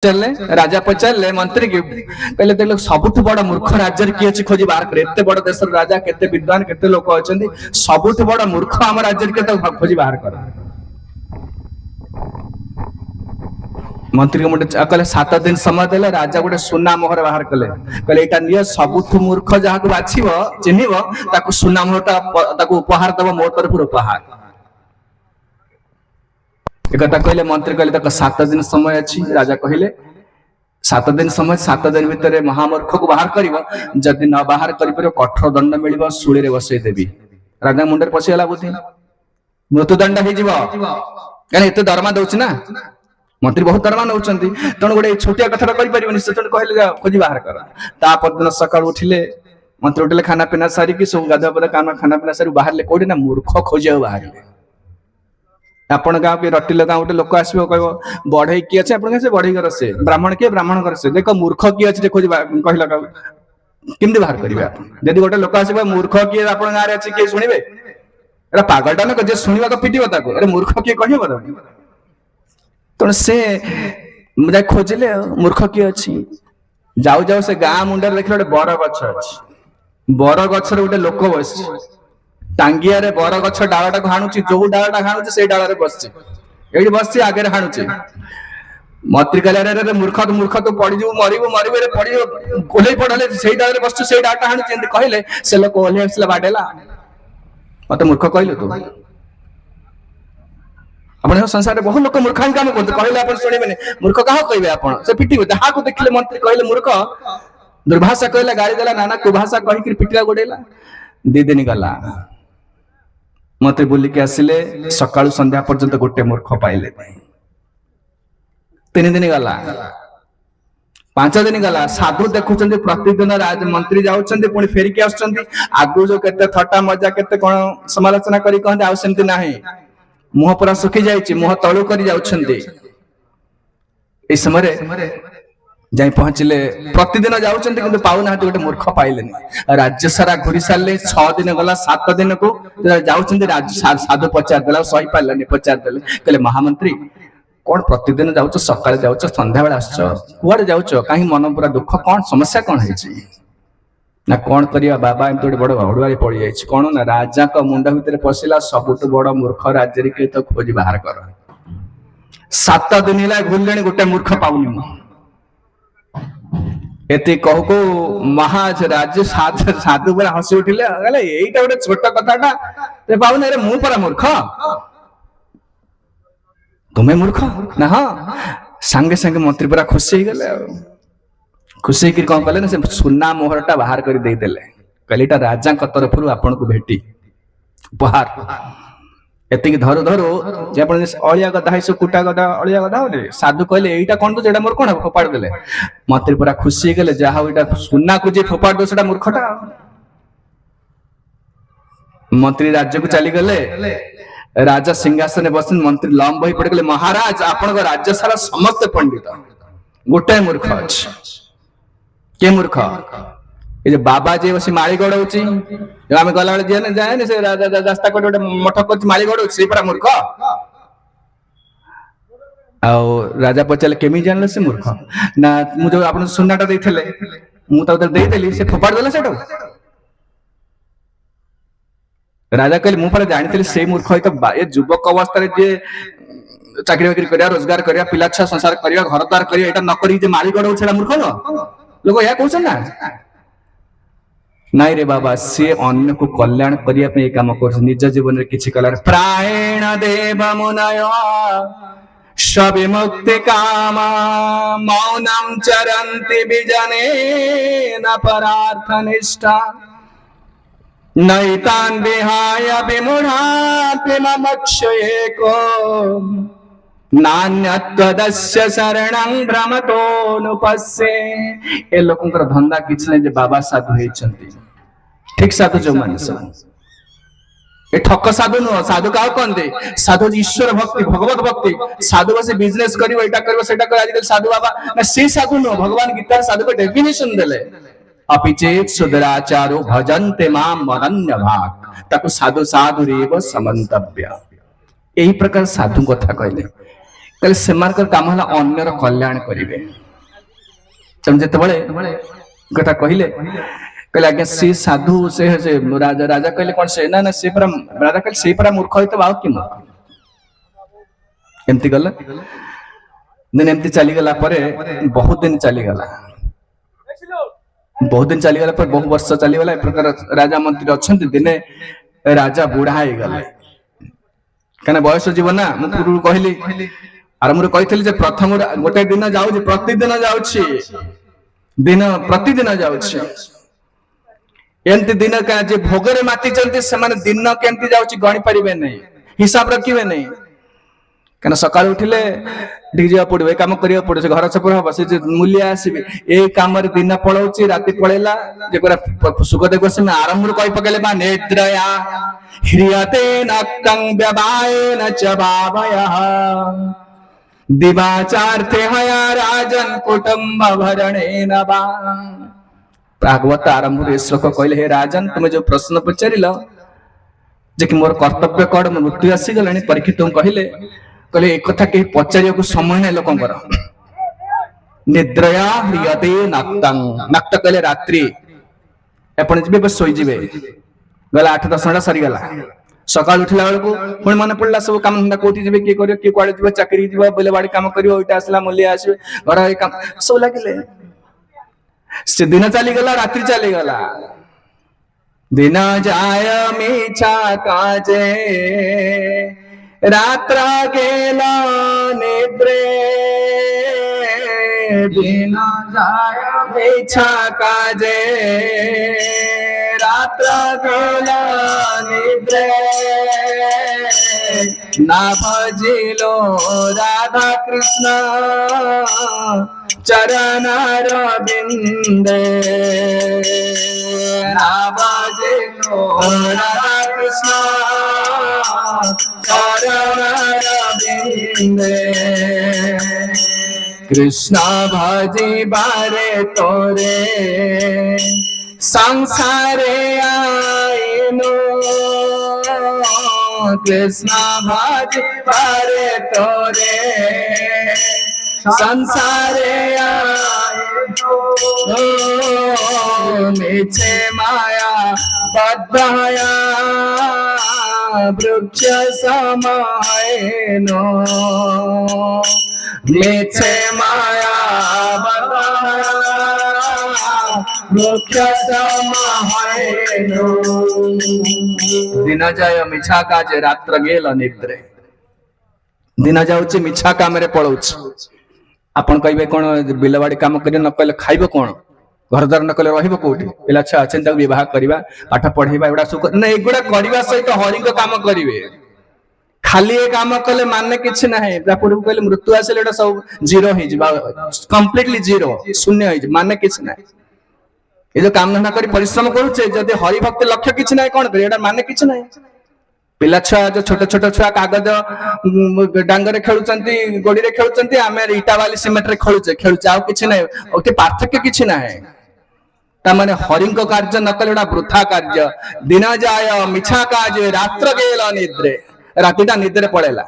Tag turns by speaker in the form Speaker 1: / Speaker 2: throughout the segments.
Speaker 1: चले राजा पचारे मंत्री की कहले देख सबुठ बड़ मूर्ख राज्य किए अच्छी खोजी बाहर कर एत बड़ देश राजा केते विद्वान केते लोक अच्छा सबुठ बड़ मूर्ख आम राज्य के खोजी बाहर कर मंत्री मुझे कहले 7 दिन समय देले राजा गोटे सुना मोहर बाहर कले कहले एटा निय सबुठ मूर्ख जहाँ को बाछिब चिन्हिब ताकू सुना मोहरटा ताकू उपहार दब मो तरफ उपहार एक कहले मंत्री कहले तक 7 दिन समय अच्छी राजा कहले 7 दिन समय 7 दिन भितर महामूर्ख को बाहर कर जदि न बाहर कर कठोर दंड मिल शूली बसई देवी राजा मुंडे पशिगला बुद्धि मृत्युदंड हो दरमा दौर ना मंत्री बहुत दरमा नौ तेणु गोटे छोटिया कथा करें से कहले खोजी बाहर कर तापरदिन सका उठिले मंत्री उठिले खाना पीना सारिकी सब गाधुआ पदा काम खाना पीना सारी बाहर कौटे ना मूर्ख खोजा बाहर आपण गाँव के रटिल गाँव गोटे लोक आसो कह बढ़ई किए अच्छे आप बढ़ई घर से ब्राह्मण किए ब्राह्मण घर से देख मूर्ख किए अच्छे खोज कहला केमती बाहर करेंगे जदि गोटे लोक आस मूर्ख किए आप गाँव में अच्छे किए शुणे पागलटा ना जे शुणा तो पिट अरे मूर्ख किए कह तेणु से खोजिले मूर्ख किए अच्छी जाऊ जाऊ से गाँ मुंडे देख गोटे बर गछ अच्छी बर गचर गोटे लोक बस टांगिया रे बर गछ डालटा हाणुची जो डालटा हाणुची से डाल रे बसची एठी बसची आगे हाणुची मंत्री कहले रे मूर्ख तू पड़ी जू मरिबो रे पड़ी कोले पड़ले से डाल रे बसची से डालटा हाणुची एंत कहले से लोक ओले आसला बाडेला मते मूर्ख कहले तू अपन संसार में बहुत लोक मूर्खाई काम करते कहले अपन सुनिबेनी मूर्ख कहा कहबे अपन से पिटिबे जहा को देखले मंत्री कहले मूर्ख दुर्भाषा कहले गाली देला नाना कुभाषा कहि कि पिटिला गोडेला 2 दिन गला मंत्री बुलिक आसिले सकाळु संध्या पर्यंत गोटे मूर्ख पाइले 3 दिन गला 5 दिन गला साधु देखुचंदी प्रतिदिन राज मंत्री जाउचंदी पुणी फेरिक आछंदी आगु जो केते थट्टा मजा केते कोन समालोचना करी कहंदे आ सेमती नाही मुह पूरा सुखी जाइछि मुह तळु करी जाउचंदी ए समय जाई पहुंचले प्रतिदिन जाउचंदी किंतु पाउ ना गोटे मूर्ख पाइलेनी राज्य सारा घुरी सारले 6 दिन गला 7 दिन को जाउचंदी साधु पचार देला सही पाइलानी पचार देले कहले महामंत्री कौन प्रतिदिन जाउच सकाळे जाउच संध्या बेला आछो कुआडे जाउच काहे मन पूरा दुख कौन समस्या कौन हेछि ना कौन करिया बाबा एम तो बड़ हड़ुआरी पड़ी जाइछि कौन ना राजा का मुंडा भितर पसिला सबुठ बड़ मूर्ख राज्य के तो खोज बाहर कर 7 दिन ला घुरलेनी गोटे मूर्ख पाउनी एते कहू को महाज राज्य साधु पर हसी उठिले एटा गोटे छोट कथाटा रे पाउने रे मु पर मूर्ख तुम्हें मूर्ख ना हाँ संगे संगे मंत्री पूरा खुशी हो गले खुशी होकर कौन कले ना से सुना मोहरटा बाहर कर दे देले कहले एटा राजा तरफ आपन को भेटी उपहार एतिक धरो धरो जे अपन अलिया गदा है कुटा गदा अलिया गदा हो साधु कहले एटा कोन तो जेडा मोर कोन फोपाड़ देले मंत्री पूरा खुशी हो गले जहा एटा सुना को जे फोपाड़ दो सेटा मूर्खटा मंत्री राज्य को चली गले राजा सिंहासन बसन मंत्री लंब होई पड़ गले महाराज आपन को राज्य सारा समस्त पंडित गोटे मूर्ख अछि के मूर्ख ए जे बाबा जे बसी माली गड़ौची जो आमे गला जे ने जाय ने से रास्ता कोटे गोटे मठ कर माली गड़ौची से पूरा मूर्ख आ राजा पचाले केमी जानले से मूर्ख ना मु जो आपन सुन्नाटा देथिले मु त दे देली से फोपाड़ देला सेटो राजा कहले मु पर जानिथिले से मूर्ख है तो ए युवक अवस्था रे जे चाकरी बाकरी करिया रोजगार करिया पिला छा संसार करिया घर द्वार करिया एटा न करी जे माली गड़ौ छला मूर्ख न लोग या कहछन ना नाई रे बाबा से अन्य को कल्याण करिया पे काम कर निज जीवन रे किछि कलार प्रायण देव मुनय सविमुक्ति काम मौनम चरन्ति विजने न परार्थ निष्ठा नैतान विहाय विमूढ़ाति ममक्षये को नान्यत्वदस्य शरणं भ्रमतोनुपस्ये ए लोकंकर धंदा किछ नै जे बाबा साधु हेचंती ठीक साधु जो माने सब ए ठक साधु न साधु का कहंदे साधु ईश्वर भक्ति भगवत भक्ति साधु बसे बिजनेस करिवो एटा करिवो सेटा कर आजकल साधु बाबा ना से साधु न भगवान गीता साधु को डेफिनेशन देले अपिचेत सुदराचारो भजन्ते माम अनन्य भाग ताको साधु साधु रेव समन्तव्य एही प्रकार साधु कथा कहले कहले सेमानकर काम हला अन्यर कल्याण करिवे तम जेतबळे कथा कहिले कहले आज्ञा से साधु से राजा राजा कहले कोन से ना ना से पर राजा कहले से पर मूर्ख होय तो बाव कि मूर्ख एमती गला दिन एमती चली गला परे बहुत दिन चली गला पर बहुत वर्ष चली गला प्रकार राजा मंत्री अछंती दिने राजा बुढ़ा हो गले कना बयस जीवन ना मु पूर्व कहली आरंभ कही प्रथम गोटे दिन जाऊँ प्रतिदिन जाऊँगी दिन प्रतिदिन जाऊँगी एमती दिन क्या जे भोगरे माति से दिन केमती जाऊँगी गणी पारे नहीं हिसाब रखिए नहीं क्या सका उठिले जा पड़ो ये कम करा पड़ो से घर छपर हम से मूल्य आसबे ये कम दिन पलाऊँ राति पलैला सुखदेव गोस्वामी आरंभ कही पकड़े नेत्रया ह्रियते नक्तं व्यवायेन च भावयः दिवाचार्थे हया राजन कुटुंब भरणेन वा भागवत आरंभ श्लोक कहले हे राजन तुम जो प्रश्न पचारिल जे कि मोर कर्तव्य कड़ मृत्यु आसी गलानी परीक्षित कहले कहले एक कथा के पचारिया को समय नहीं लोकंकर निद्रया ह्रियते नक्तं नक्त कहले रात्रि आपण जिबे बस सोई जिबे गला 8-10 घंटा सरी गला सकाल उठला बेलू पुणी मन पड़ा सब कम धंदा कौटी जी किए कर किए कड़े जी चाकरी जी बिल बाड़ी कम करटा आसला मूल्य आसवे घर काम सब लगे से दिन चलीगला रात्रि चलीगला दिन जाय मिछा काजे रात्र गेला निद्रे दिन जाय मिछा काजे रात्र गेला निद्रे ना भजिलो राधा कृष्ण चरण रविंदे ना भजिलो राधा कृष्ण चरण रविंदे कृष्ण भजी बारे तोरे संसारे आईनो कृष्ण भज पारे तोरे संसारे आईनो मिछे माया बद्धया वृक्ष समायनो मिछे माया बद्धया दिन जाय मिछा काजे रात्र गेल निद्रे दिन जाऊँ मिछा काम पलाऊ आपन कहे कौन बिलवाड़ी काम कर न कले खाइब कौन घर द्वार न कले रहिब कोठी पिला छुआ अच्छे विवाह करवा पाठ पढ़ेबा एगुड़ा सुख ना एगुड़ा करने सहित हरि काम करेंगे खाली ये काम कले माने किछि नाही पूर्व कहले मृत्यु आसले सब जीरो हो कम्प्लीटली जीरो शून्य हो माने किछि नाही ये जो काम धंदा कर परिश्रम करुचे जदि हरि भक्त लक्ष्य किछि नाही कोन करे एटा माने किछि नाही पिला छुआ जो छोट छोट छुआ कागज डांगरे खेलुचंती गोड़ी रे खेलुचंती आमे इटा वाली सीमेंट रे खेलुचे आ किछि नाही ओते पार्थक्य किछि नाही ता माने हरिंक कार्य न कले एटा वृथा कार्य दिन जाय मिछा काज रात्र गेल निद्रे रातिटा निद्रे पड़ेला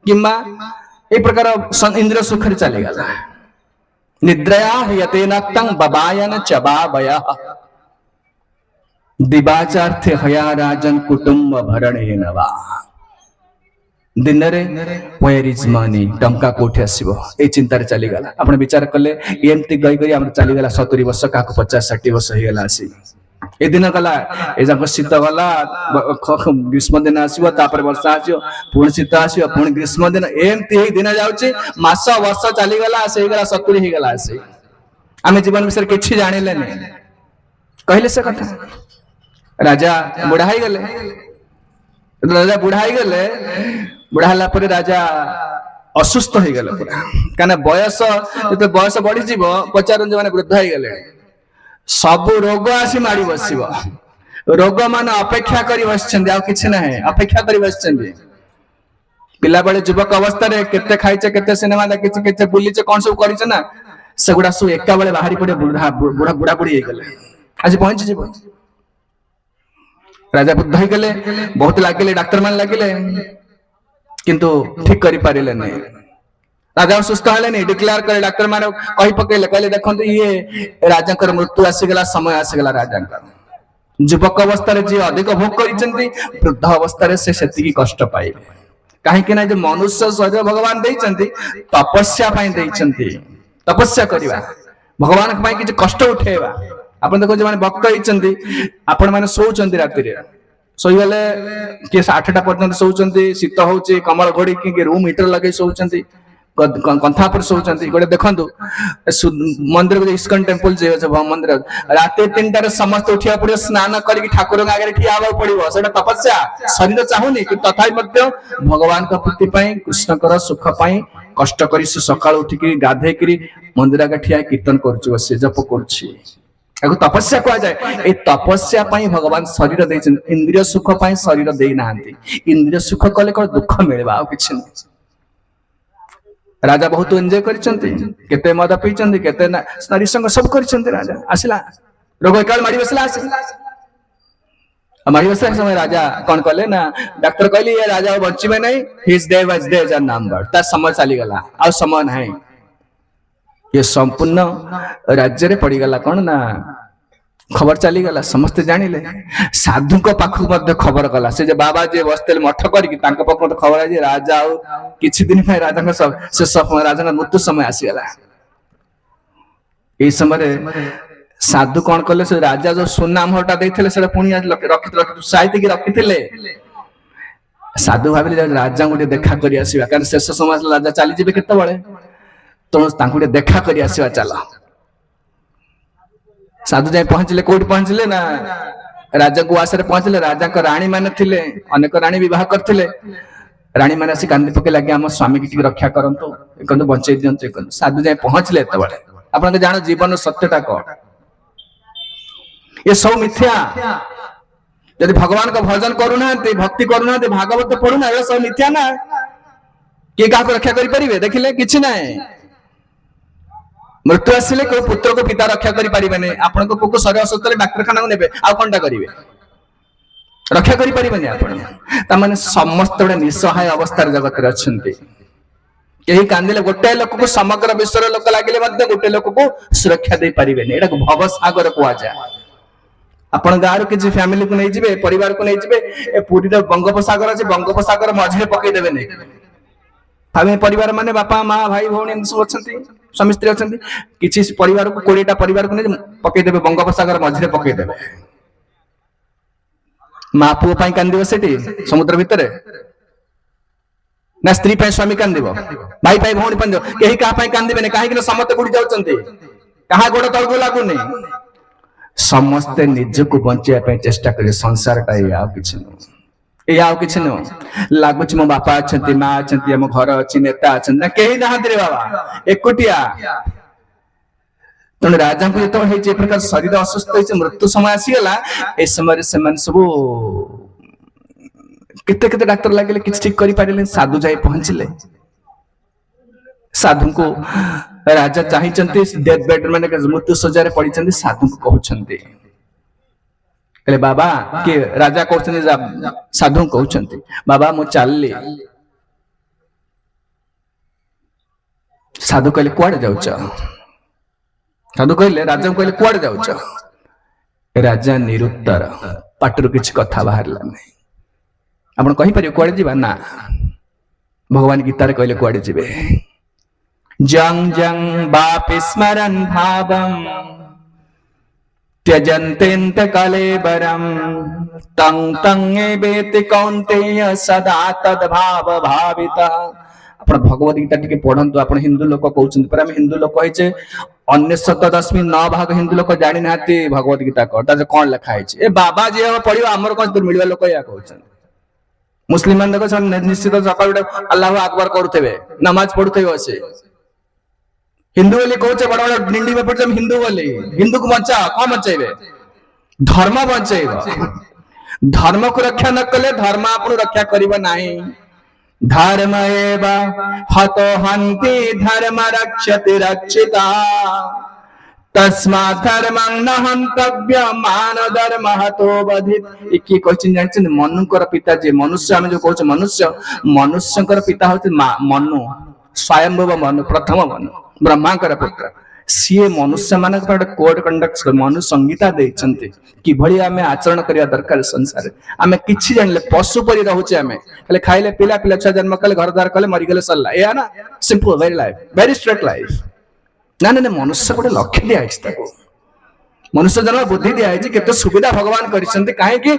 Speaker 1: किंबा ए प्रकार इंद्रिय सुख रे चली गला निद्रया ह्रियते नक्तं बबायन चबावयः दिवाचार्थे हया राजन कुटुंब भरणेन वा दिन रे वेयर इज मनी टंका कोठी आसीबो ए चिंता रे चली गला आपण विचार करले एमती गई गई हम चली गला 70 वर्ष का 50-60 वर्ष हो गला आसी ए दिन गला ए जाक शीत गला ग्रीष्म दिन आसीबो तापर वर्षा आसीबो पुणी शीत आसीबो पुणी ग्रीष्म दिन एमती हे दिन जाउची मास वर्ष चली गला से गला 70 हो गला आसी आमे जीवन विषय किछि जानिले नै कहले से कथा राजा बुढ़ा ही गले बुढ़ा हला पर राजा असुस्थ हो गले पूरा काना बयस जते बयस बढ़ी जीवो पचारन जे माने वृद्ध हो गले सब रोग आसी माड़ी बसिबो रोग मान अपेक्षा करी बसछन आ किछि नाही अपेक्षा करी बसछन पिला बेले युवक अवस्था रे केते खाइचे केते सिनेमा देखिचे केते बुलीचे कोन सब करिचे ना सेगुडा सब एका बेले बाहरी पड़े बुढ़ा बुढ़ा बुढ़ी हो गले आज पहुंच जीवो राजा बुद्ध हो गले बहुत लगिले डाक्टर मान लगिले किंतु ठीक करि पारिले नै राजा सुस्थ हेले डिक्लेयर करे डाक्टर माने कहि पकेले कहले देखंतु ये राजा मृत्यु आसीगला समय आसीगला राजा युवक अवस्था जी अधिक भोग करिसेंती वृद्ध अवस्था से सेतिकी कष्ट पाइबे कहीं ना जो मनुष्य शरीर भगवान देइचंती तपस्या पाई देइचंती तपस्या करवा भगवान पाई किछ कष्ट उठेवा आपण देखो जे माने भक्त होइचंती आपण माने सोउचंती राति रे सोइले के 8टा पर्यंत सोउचंती शीत होउची कमल घोड़ी के रूम हीटर लगे सोउचंती कंथा पर सोउचंती गोटे देखंतु मंदिर को इस्कन टेंपल जे আছে मंदिर राति 3टा रे समस्त उठिया पड़ियो स्नान करके ठाकुर के आगे ठिया आवा पड़ियो सेटा तपस्या शरीर चाहुनी कि तथापि मध्य भगवान का प्रीति पाई कृष्ण कर सुख पाई कष्ट करी से सकाळ उठी के गाधे करी मंदिर आगे ठिया कीर्तन करछु से जप करछि एगो तपस्या कहा जाए ए तपस्या पाई भगवान शरीर देइछन इंद्रिय सुख पाई शरीर देइ नाहंती इंद्रिय सुख कले को दुख मिलबा आ किछ नहीं राजा बहुत एंजॉय करिसंती केते मद पीचंती केते नारी संग सब करिसंती राजा आसिला रोग काल माडी बसला आसिला माडी बसला समय राजा कोन कहले ना डॉक्टर कहली ये राजा बचिबे नहीं his day was days are number ता समय चली गला आ समय नहीं ये संपूर्ण राज्य रे पड़ी गला कोन ना खबर चली गला समस्त जानिले साधु को पाखु मध्य खबर गला से जे बाबा जे बसतेल मठ करी तांको पाख मत खबर जे राजा आ किछि दिन पे राजा को सब से सब राजा मृत्यु समय आसी गला ए समय साधु कोन करले से राजा जो सोना मोहटा देथिले से पुनी रखि साहित्य की रखिथिले साधु भाबिले राजा को देखा करी आसीबा कारण शेष समय राजा चली जेबे केते बळे तो तांको देखा करी आसीबा चला साधु जाए पहुंचले कोर्ट पहुंचले ना राजा को आसरे पहुंचले राजा को रानी माने थिले अनेक रानी विवाह करथिले रानी माने आसी कांदी पके लागे हम स्वामी की रक्षा करंतो एकंद बंचै दियंतो एकंद साधु जाए पहुंचले एते बळे आपन के जानो जीवन सत्यता को ये सब मिथ्या यदि भगवान का भजन करूना भक्ति करूना भागवत पढुना ये सब मिथ्या ना के का रक्षा करि परिबे देखिले किछि नाही मृत्यु आसिले को पुत्र को पिता रक्षा करि परिबेने आपन को पुक शरीर अस्वस्थ डाक्टर खाना को नेबे आ कोनटा करिवे रक्षा करि परिबेने आपन ता माने समस्त बडे निसहाय अवस्था जगत रे अछंती केही कांदिले गोटे लोक को समग्र विश्व लोक लागिले मध्य गोटे लोक को सुरक्षा दे परिबेने एटा को भव सागर को आजा आपन गार के फैमिली को नै जिबे परिवार को नै जिबे ए पूरी रे बंगोपसागर अछि बंगोपसागर मझे पकई देबे नै भावे परिवार माने बापा मां भाई भौणी एम सब अछंती स्वामी स्त्री अछंती किछि परिवार को 20टा परिवार को नै पकई देबे बंगोपसागर मझे पकई देबे मां पुओ पई कांदिबो सेठी समुद्र भितरे ना स्त्री पई स्वामी कांदिबो भाई पई भौणी पई केही का पई कांदिबे नै काहे कि समस्त गुडी जाउचंती कहा गोड़ तळ को लागु नै समस्त निज को बंचिया पे चेष्टा करे संसार टा या किछि न ए आ किछि न लागुच मो बापा अछंती मां अछंती हम घर अछि नेता अछन ना केही ना रे बाबा एकोटिया तने राजा को तो हे जे प्रकार शरीर अस्वस्थ होइछ मृत्यु समय आसी गेला ए समय से मन सब किते किते डॉक्टर लागले किछ ठीक करि पारिले साधु जाई पहुंचले साधु को राजा चाहिचंती डेथ बेड माने मृत्यु सज्जा रे पडिचंती साधु को कहउचंती कहले बाबा के राजा कहउचंती साधु कहउचंती बाबा मो चालली साधु कहले कुआडे जाउछ साधु कहले राजा कहले कुआडे जाउछ राजा निरुत्तर पाटरु किछ कथा बाहरला नै आपण कहि परियो कुआडे जीवा ना भगवान गीता रे कहले कुआडे जीवे जंग जंग बापि स्मरन् भावं त्यजन्तेन्त कलेबरं तं तं एवेति कौन्तेय सदा तद्भाव भावितः आपण भगवत गीता टिके पढंतु आपण हिंदू लोक कहउछन पर हम हिंदू लोक होइचे अन्य 17.9 भाग हिंदू लोक जानि नाती भगवत गीता कोटा जे कोन लिखा है ए बाबा जे हम पढियो हमर कोन दूर मिलवा लोक या कहउछन मुस्लिम मान देखो निश्चित सकाळ अल्लाह अकबर करथेबे नमाज पढुथेबे असे हिंदू बोली कहचे बड़ बड़ डिंडी में पड़ हिंदू बोली हिंदू को बचा कौन बचेबे धर्म बचेब धर्म को रक्षा न कले धर्म आपन रक्षा करिबा नाही धर्म एव हतो हन्ति धर्म रक्षति रक्षिता तस्मात् धर्मं न हन्तव्य मान धर्म हतो बधित एकी क्वेश्चन जानछन मनुकर पिता जे मनुष्य हम जो कहछ मनुष्य मनुष्यकर पिता होते मनु स्वयंभुव मनु प्रथम मनु ब्रह्मांकर पुत्र सीए मनुष्य मान कोड कंडक्ट मनु संहिता देइछन्ति कि भली आमे आचरण करिया दरकार संसार आमे किछि जानले पशु परि रहउचे आमे खाली खाइले पिला पिला छ जन्म कले घर द्वार कले मरि गेले सल्ला या ना simple very life very straight life ना ना मनुष्य गोटे लक्ष्य दिया अछि ताको मनुष्य जन्म बुद्धि दिया अछि केते सुविधा भगवान करिसन्ति काहे कि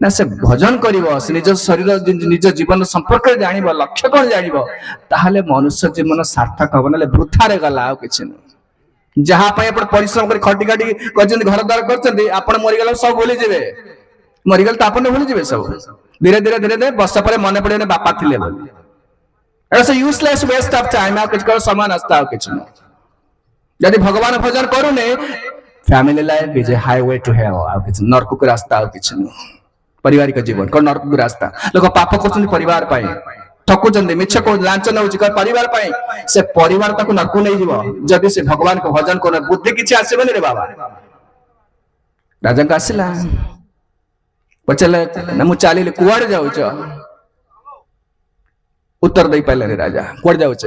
Speaker 1: ना से भजन करिवो से निज शरीर निज जीवन संपर्क जानिबो लक्ष्य कोन जानिबो ताहाले मनुष्य जीवन सार्थक हो नले वृथा रे गला आ किछ न जहां पय अपन परिश्रम कर खटी खटी करजन घर द्वार करचंदी अपन मरि गेला सब भूली जेबे मरि गेल त अपन भूली जेबे सब धीरे धीरे धीरे धीरे वर्ष पर मने पड़े ने बापा थिले बोली ऐसा यूजलेस वेस्ट ऑफ टाइम आ कुछ कर समान अस्ता किछ न यदि भगवान भजन करूने family life is a highway to hell आ किछ नरक को रास्ता आ किछ न पारिवारिक जीवन को नरक को रास्ता लोग पाप करछन परिवार पाई ठकुचंदी मिछ को लांछन होची कर परिवार पाई से परिवार तक नरक नै जीवो जदि से भगवान को भजन कोन बुद्धि किछि आसीबनी रे बाबा राजा का आसिला पचले न मु चालीले कुआड़ जाउछ उत्तर दई पाले रे राजा कुआड़ जाउछ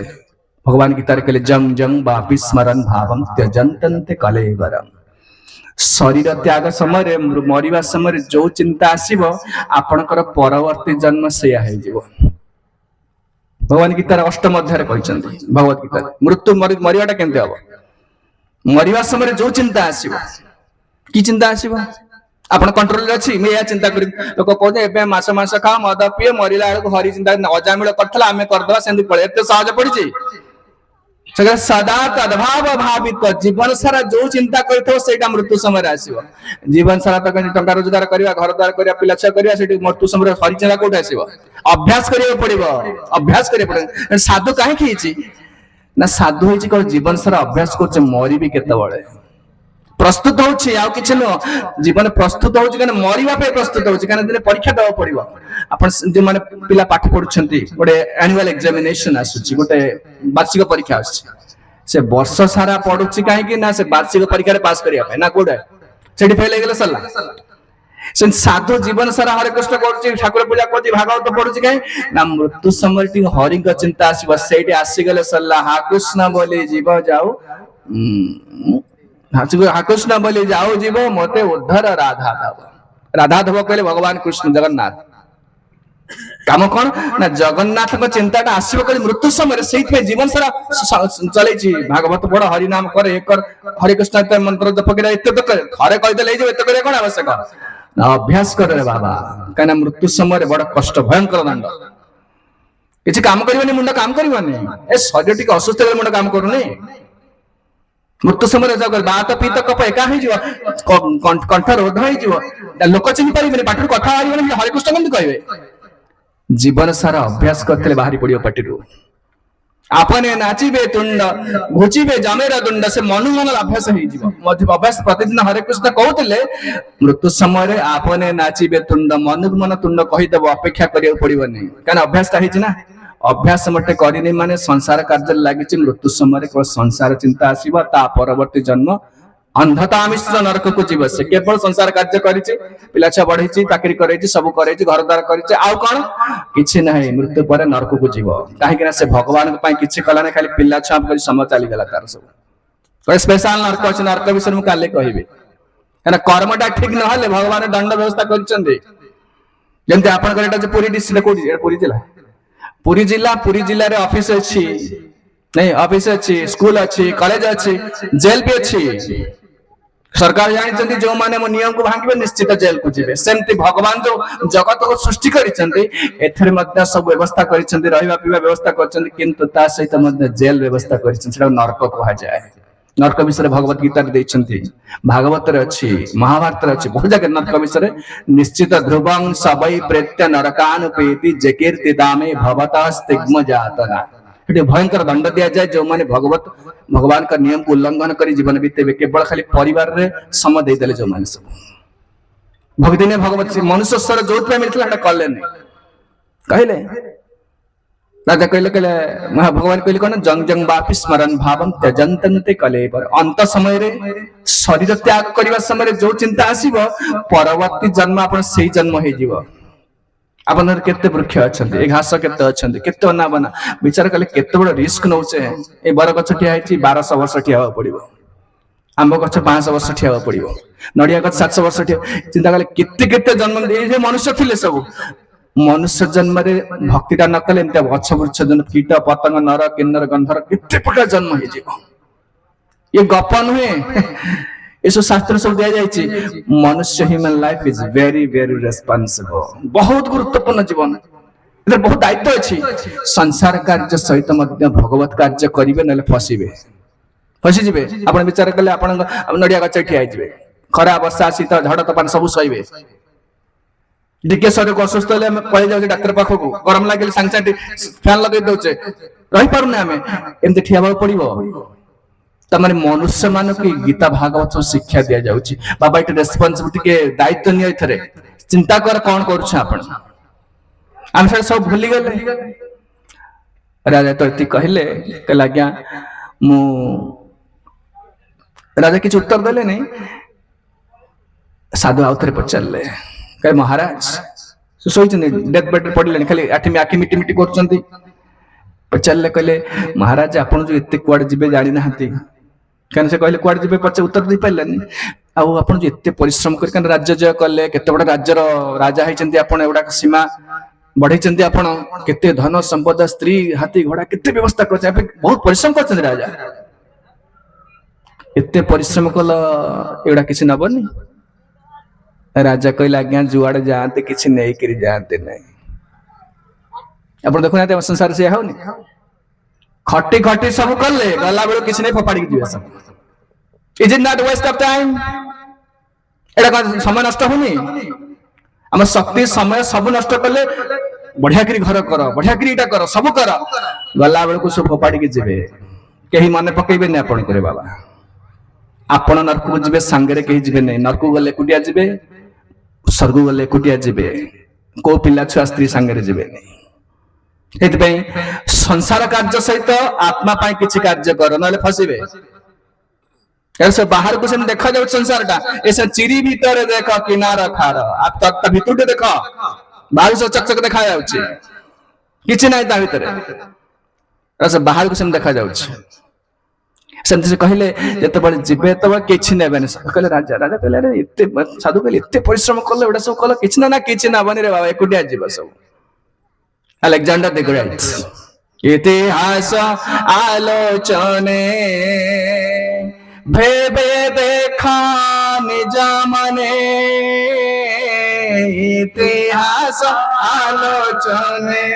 Speaker 1: भगवान गीता रे कहले जंग जंग वापि स्मरण भावम त्यजंतन्ते कलेवरम शरीर त्याग समय मरिबा समय जो चिंता आसीबो आपनकर परवर्ती जन्म सेया हे जीवो भगवान गीता रे अष्टम अध्याय कहचंती भगवत गीता मृत्यु मरिबाटा केनते हबो मरिबा समय जो चिंता आसीबो की चिंता आसीबो आपण कंट्रोल रे अछि मैं या चिंता करी लोक कहते एबे मास मास खा मद पिए मरिला हरि चिंता अजामिल करथला हमें करदवा सेंदी पळे एते सहज पड़ी छी सदा तद्भाव भावित जीवन सारा जो चिंता करथो सेटा मृत्यु समय आसीबो जीवन सारा तक टंका रोजगार करिया घर द्वार करिया पिला छ करिया सेठी मृत्यु समय हरि चिंता कोठ आसीबो अभ्यास करियो पड़िबो अभ्यास करियो पड़े साधु काहे खीची ना साधु होई को जीवन सारा अभ्यास करछे मरि भी केते बळे प्रस्तुत होछि आ किछ न जीवन प्रस्तुत होछि कने मरिबा पे प्रस्तुत होछि कने दिन परीक्षा देबा पड़िबो आपण जे माने पिला पाठ पढुछंती गोटे एनुअल एग्जामिनेशन आसुछि गोटे वार्षिक परीक्षा आसुछि से वर्ष सारा पढुछि काहे कि ना से वार्षिक परीक्षा रे पास करिया पे ना कोडे सेठी फेल हे गेले सल्ला से साधु जीवन सारा हरे कृष्ण करछि ठाकुर पूजा करछि भागवत पढुछि काहे ना मृत्यु समय टी हरि का चिंता आसीबा सेठी आसी गेले सल्ला हा कृष्ण बोले जीव जाऊ हा कृष्ण बोले जाओ जीव मते उद्धर राधा धव कहले भगवान कृष्ण जगन्नाथ काम कौन ना जगन्नाथ को चिंताटा आसीबो कली मृत्यु समय सेइथे जीवन सारा चलै छी भागवत पढ़ हरि नाम करे एकर हरि कृष्ण मंत्र जप करे एते तो करे घरे कहि देले जे एते करे कोन आवश्यक ना अभ्यास करे रे बाबा काना मृत्यु समय बड़ कष्ट भयंकर दंड किछि काम करबनी मुंडा काम करबनी ए शरीर टिक असुस्थ करे मुंडा काम करूनी मृत्यु समय जग बात पीत कप एका हो जीव कंठ रोध हो जीव लोक चिन्ह पारिबे पाठ कथा आइबे हरि कृष्ण केमति कहबे जीवन सारा अभ्यास करथले बाहरी पड़ियो पाटिरु आपने नाचिबे तुंड घुचिबे जमेर दुंड से मनु मन अभ्यास हो जीव मध्य अभ्यास प्रतिदिन हरि कृष्ण कहउतले मृत्यु समय रे आपने नाचिबे तुंड मनु मन तुंड कहि देबो अपेक्षा करियो पड़िबनी कान अभ्यास ता हिछि ना अभ्यास मटे करिनी माने संसार कार्य लागिछि मृत्यु समय को संसार चिंता आसीबा ता परवर्ती जन्म अंधता मिश्र नरक को जीव से केवल संसार कार्य करिछि पिलाछा बढ़ैछि चाकरी करैछि सब करैछि घर द्वार करिछि आ कोन किछि नाही मृत्यु पर नरक को जीव काहे कि से भगवान के पई किछि कला नै खाली पिलाछा करि समय चली गेला तार सब कोइ स्पेशल नरक अछि नरक विषय मु काले कहिबे एना कर्मटा ठीक न हले भगवान दंड व्यवस्था करिछन्ते जेंते आपन करेटा जे पूरी डिस्ट्रिक्ट कोडी पूरी जिला रे ऑफिस अछि नहीं ऑफिस अछि स्कूल अछि कॉलेज अछि जेल भी अछि सरकार जानिछन्ति जो माने मो नियम को भांगिबे निश्चित जेल को जिबे सेमति भगवान जो जगत को सृष्टि करिछन्ति एथरे मध्य सब व्यवस्था करिछन्ति रहिबा पीबा व्यवस्था करिछन्ति किंतु ता सहित मध्य जेल व्यवस्था करिछन्ति सेटा नरक कहा जाय नरक विषय भगवत गीता रे दैछन्ति भागवत रे अछि महाभारत रे अछि बहुत जगह नरक विषय निश्चित ध्रुवं सबै प्रेत्य नरकानुपेति जकीर्ति दामे भवता स्तिग्म जातना एटे भयंकर दंड दिया जाए जो माने भगवान का नियम को उल्लंघन करी जीवन बीतेबे केवल खाली परिवार रे समय दे देले जो माने सब भक्ति ने भगवत मनुष्य स्वर जोत पे मिलथला एटा कले नै कहले राजा कहले भगवान कहले कोन जंग जंग वापि स्मरण भावम त्यजंतन्ते कले पर अंत समय रे शरीर त्याग करबा समय रे जो चिंता आसीबो परवर्ती जन्म आपण सेही जन्म हे जीवो अपन केते वृक्ष अच्छे ए घास केते अच्छे केते अना बना विचार कले केते बड़ रिस्क नौचे ए बर गछ ठिया है 1200 वर्ष ठिया पड़ो आंब गछ 500 वर्ष ठिया पड़ो नड़िया गछ 700 वर्ष ठिया चिंता कले केते केते जन्म दे मनुष्य थिले सब मनुष्य जन्म रे भक्तिटा न कले एमते गछ वृक्ष जन कीट पतंग नर किन्नर गंधर केते प्रकार जन्म हे जीव ये गप नुहे इसो शास्त्र सब दिया जायछि मनुष्य human life is very very responsible बहुत गुरुत्वपूर्ण जीवन इधर बहुत दायित्व अछि संसार कार्य सहित मध्य भगवत कार्य करिवे नले फसी जिवे आपण विचार कले आपण नडिया गछ ठिया जिवे खरा वर्षा शीत झड़ तूफान सब सहिबे डिके सरे को असुस्थ ले हम पळे जाउ डॉक्टर पाखो को गरम लागले सांग सांग फैन लगे दउचे रही पारुने हमें एमते ठिया पड़िबो तमारे मनुष्य मान की गीता भागवत शिक्षा दिया जाउची बाबा इट रेस्पोंसिबिलिटी के दायित्व निय थरे चिंता कर कौन करूछ आपण हम सब भूली गले राजा तो इति कहले कला गया मु राजा किछ उत्तर देले नहीं साधु आउथरे पचारले कहे महाराज सोइचंदी डेथ बेड पड़ले खाली आखि मिटी मिटी करचंदी पचारले कहले महाराज आपण जो एते कुआड जिबे जानि नाहंती कन से कहले कुआड जिबे पचे उत्तर दे पाइलानी आ आपण जो एते परिश्रम कर कन राज्य जय कले केते बड़ राज्यर राजा हैचंदी आपण एवडा सीमा बढ़ैचंदी आपण केते धन संपदा स्त्री हाथी घोड़ा केते व्यवस्था करछ बहुत परिश्रम करछन राजा एते परिश्रम कल एवडा किछ नबनी राजा कहले आज्ञा जुआड़ जाते किछ नै करी जाते नै आपण देखो ना संसार से होनी खटी खटी सब कले गला बेलो किछ नै फपाड़ी दियो सब is it not waste of time एडा का समय नष्ट होनी हम शक्ति समय सब नष्ट कले बढ़िया करी घर कर बढ़िया करी इटा कर सब कर गला बेलो को सब फपाड़ी के जिवे केही माने पकेबे नै आपण करे बाबा आपण नरक को जिवे संगरे केही जिवे नै नरक गले कुटिया जिवे स्वर्ग गले कुटिया जिवे को पिला छुआ स्त्री संगरे जिवे नै संसार कार्य सहित आत्मा पाई किछि कार्य कर नले फसिबे ऐसे बाहर को सेन देखा जाउ संसार टा ऐसे चिरी भीतर देख किनारा खार आप तक भीतर देखो बाहर से चकचक देखा जाउछि किछि नै ता भीतर ऐसे बाहर को सेन देखा जाउछि सेन से कहले जते बड़े जिबे तब किछि नै बने कहले राजा राजा कहले अरे एते साधु कहले एते परिश्रम करले एडा सब कहले किछि ना किछि ना बने रे बाबा एकुटिया जीव सब अलेक्जेंडर द ग्रेट इतिहास आलोचने भेबे देखा निज मने इतिहास आलोचने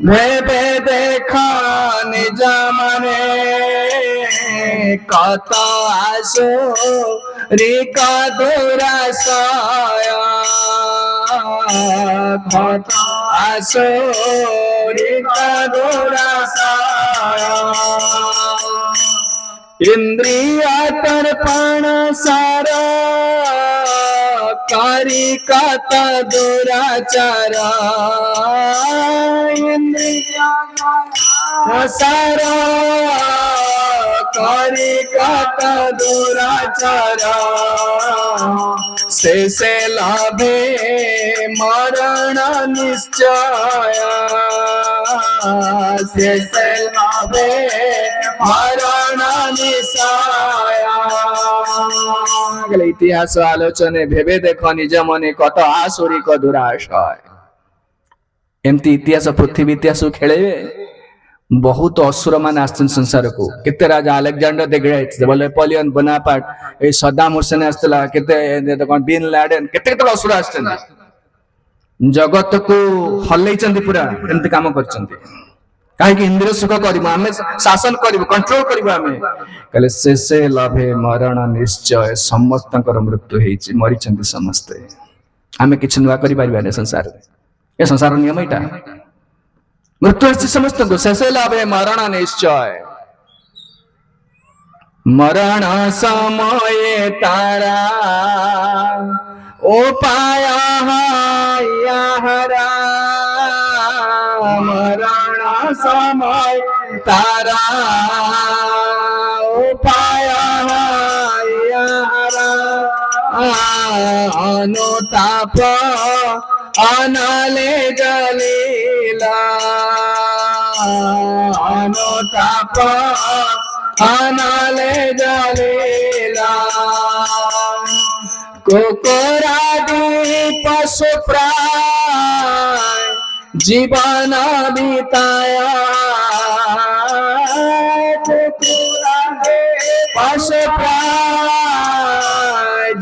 Speaker 1: भेबे देखा निज मने कत आसो रिका दुरासाया कत आसो रिका दुरासाया इंद्रिया तर्पण सारा कारी कत दुराचार इंद्रिया सारा कारी कत दुराचार से लाभे मरण निश्चय से लाभे मरण निश्चय इतिहास आलोचने भेबे देख निज मने कत आसुरिक दुराशय एमती इतिहास पृथ्वी इतिहास खेलेबे बहुत असुर मान आसन संसार को केते राजा Alexander the great Napoleon Bonaparte ए सद्दाम हुसैन आस्तला केते कोन बिन लाडेन केते केते असुर आछन जगत को हल्लै चंदी पूरा एमती काम करचंदी काहे कि इंद्रिय सुख करबो हमें शासन करबो कंट्रोल करबो हमें कहले से लाभे मरण निश्चय समस्तकर मृत्यु हेछि मरि चंदी समस्त हमें किछ नुवा करि पारिबा ने संसार ए संसार नियम इटा मृत्यु समस्त को से लाभे मरण निश्चय मरण समय तारा उपाय हरा मरण समय तारा उपाय हरा अनुताप अनले जलिला अनुताप अनले जलिला कुकुरादि पशु प्राय जीवन बिताया कुकुरादि पशु प्राय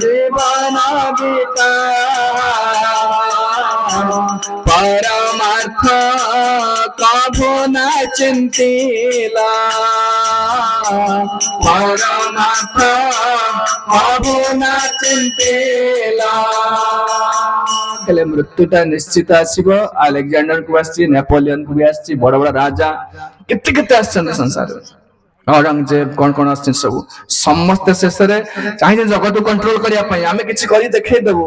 Speaker 1: जीवन बिताया परमार्थ कभू न चिंतिला परमार्थ कभू न चिंतिला हेले मृत्युटा निश्चित आसीबो अलेक्जेंडर को आसी नेपोलियन को भी आसी बड़ बड़ राजा केते केते आछन संसार औरंगजेब कोन कोन आछन सब समस्त शेष रे चाहे जगत को कंट्रोल करिया पई आमे किछि करी देखै देबो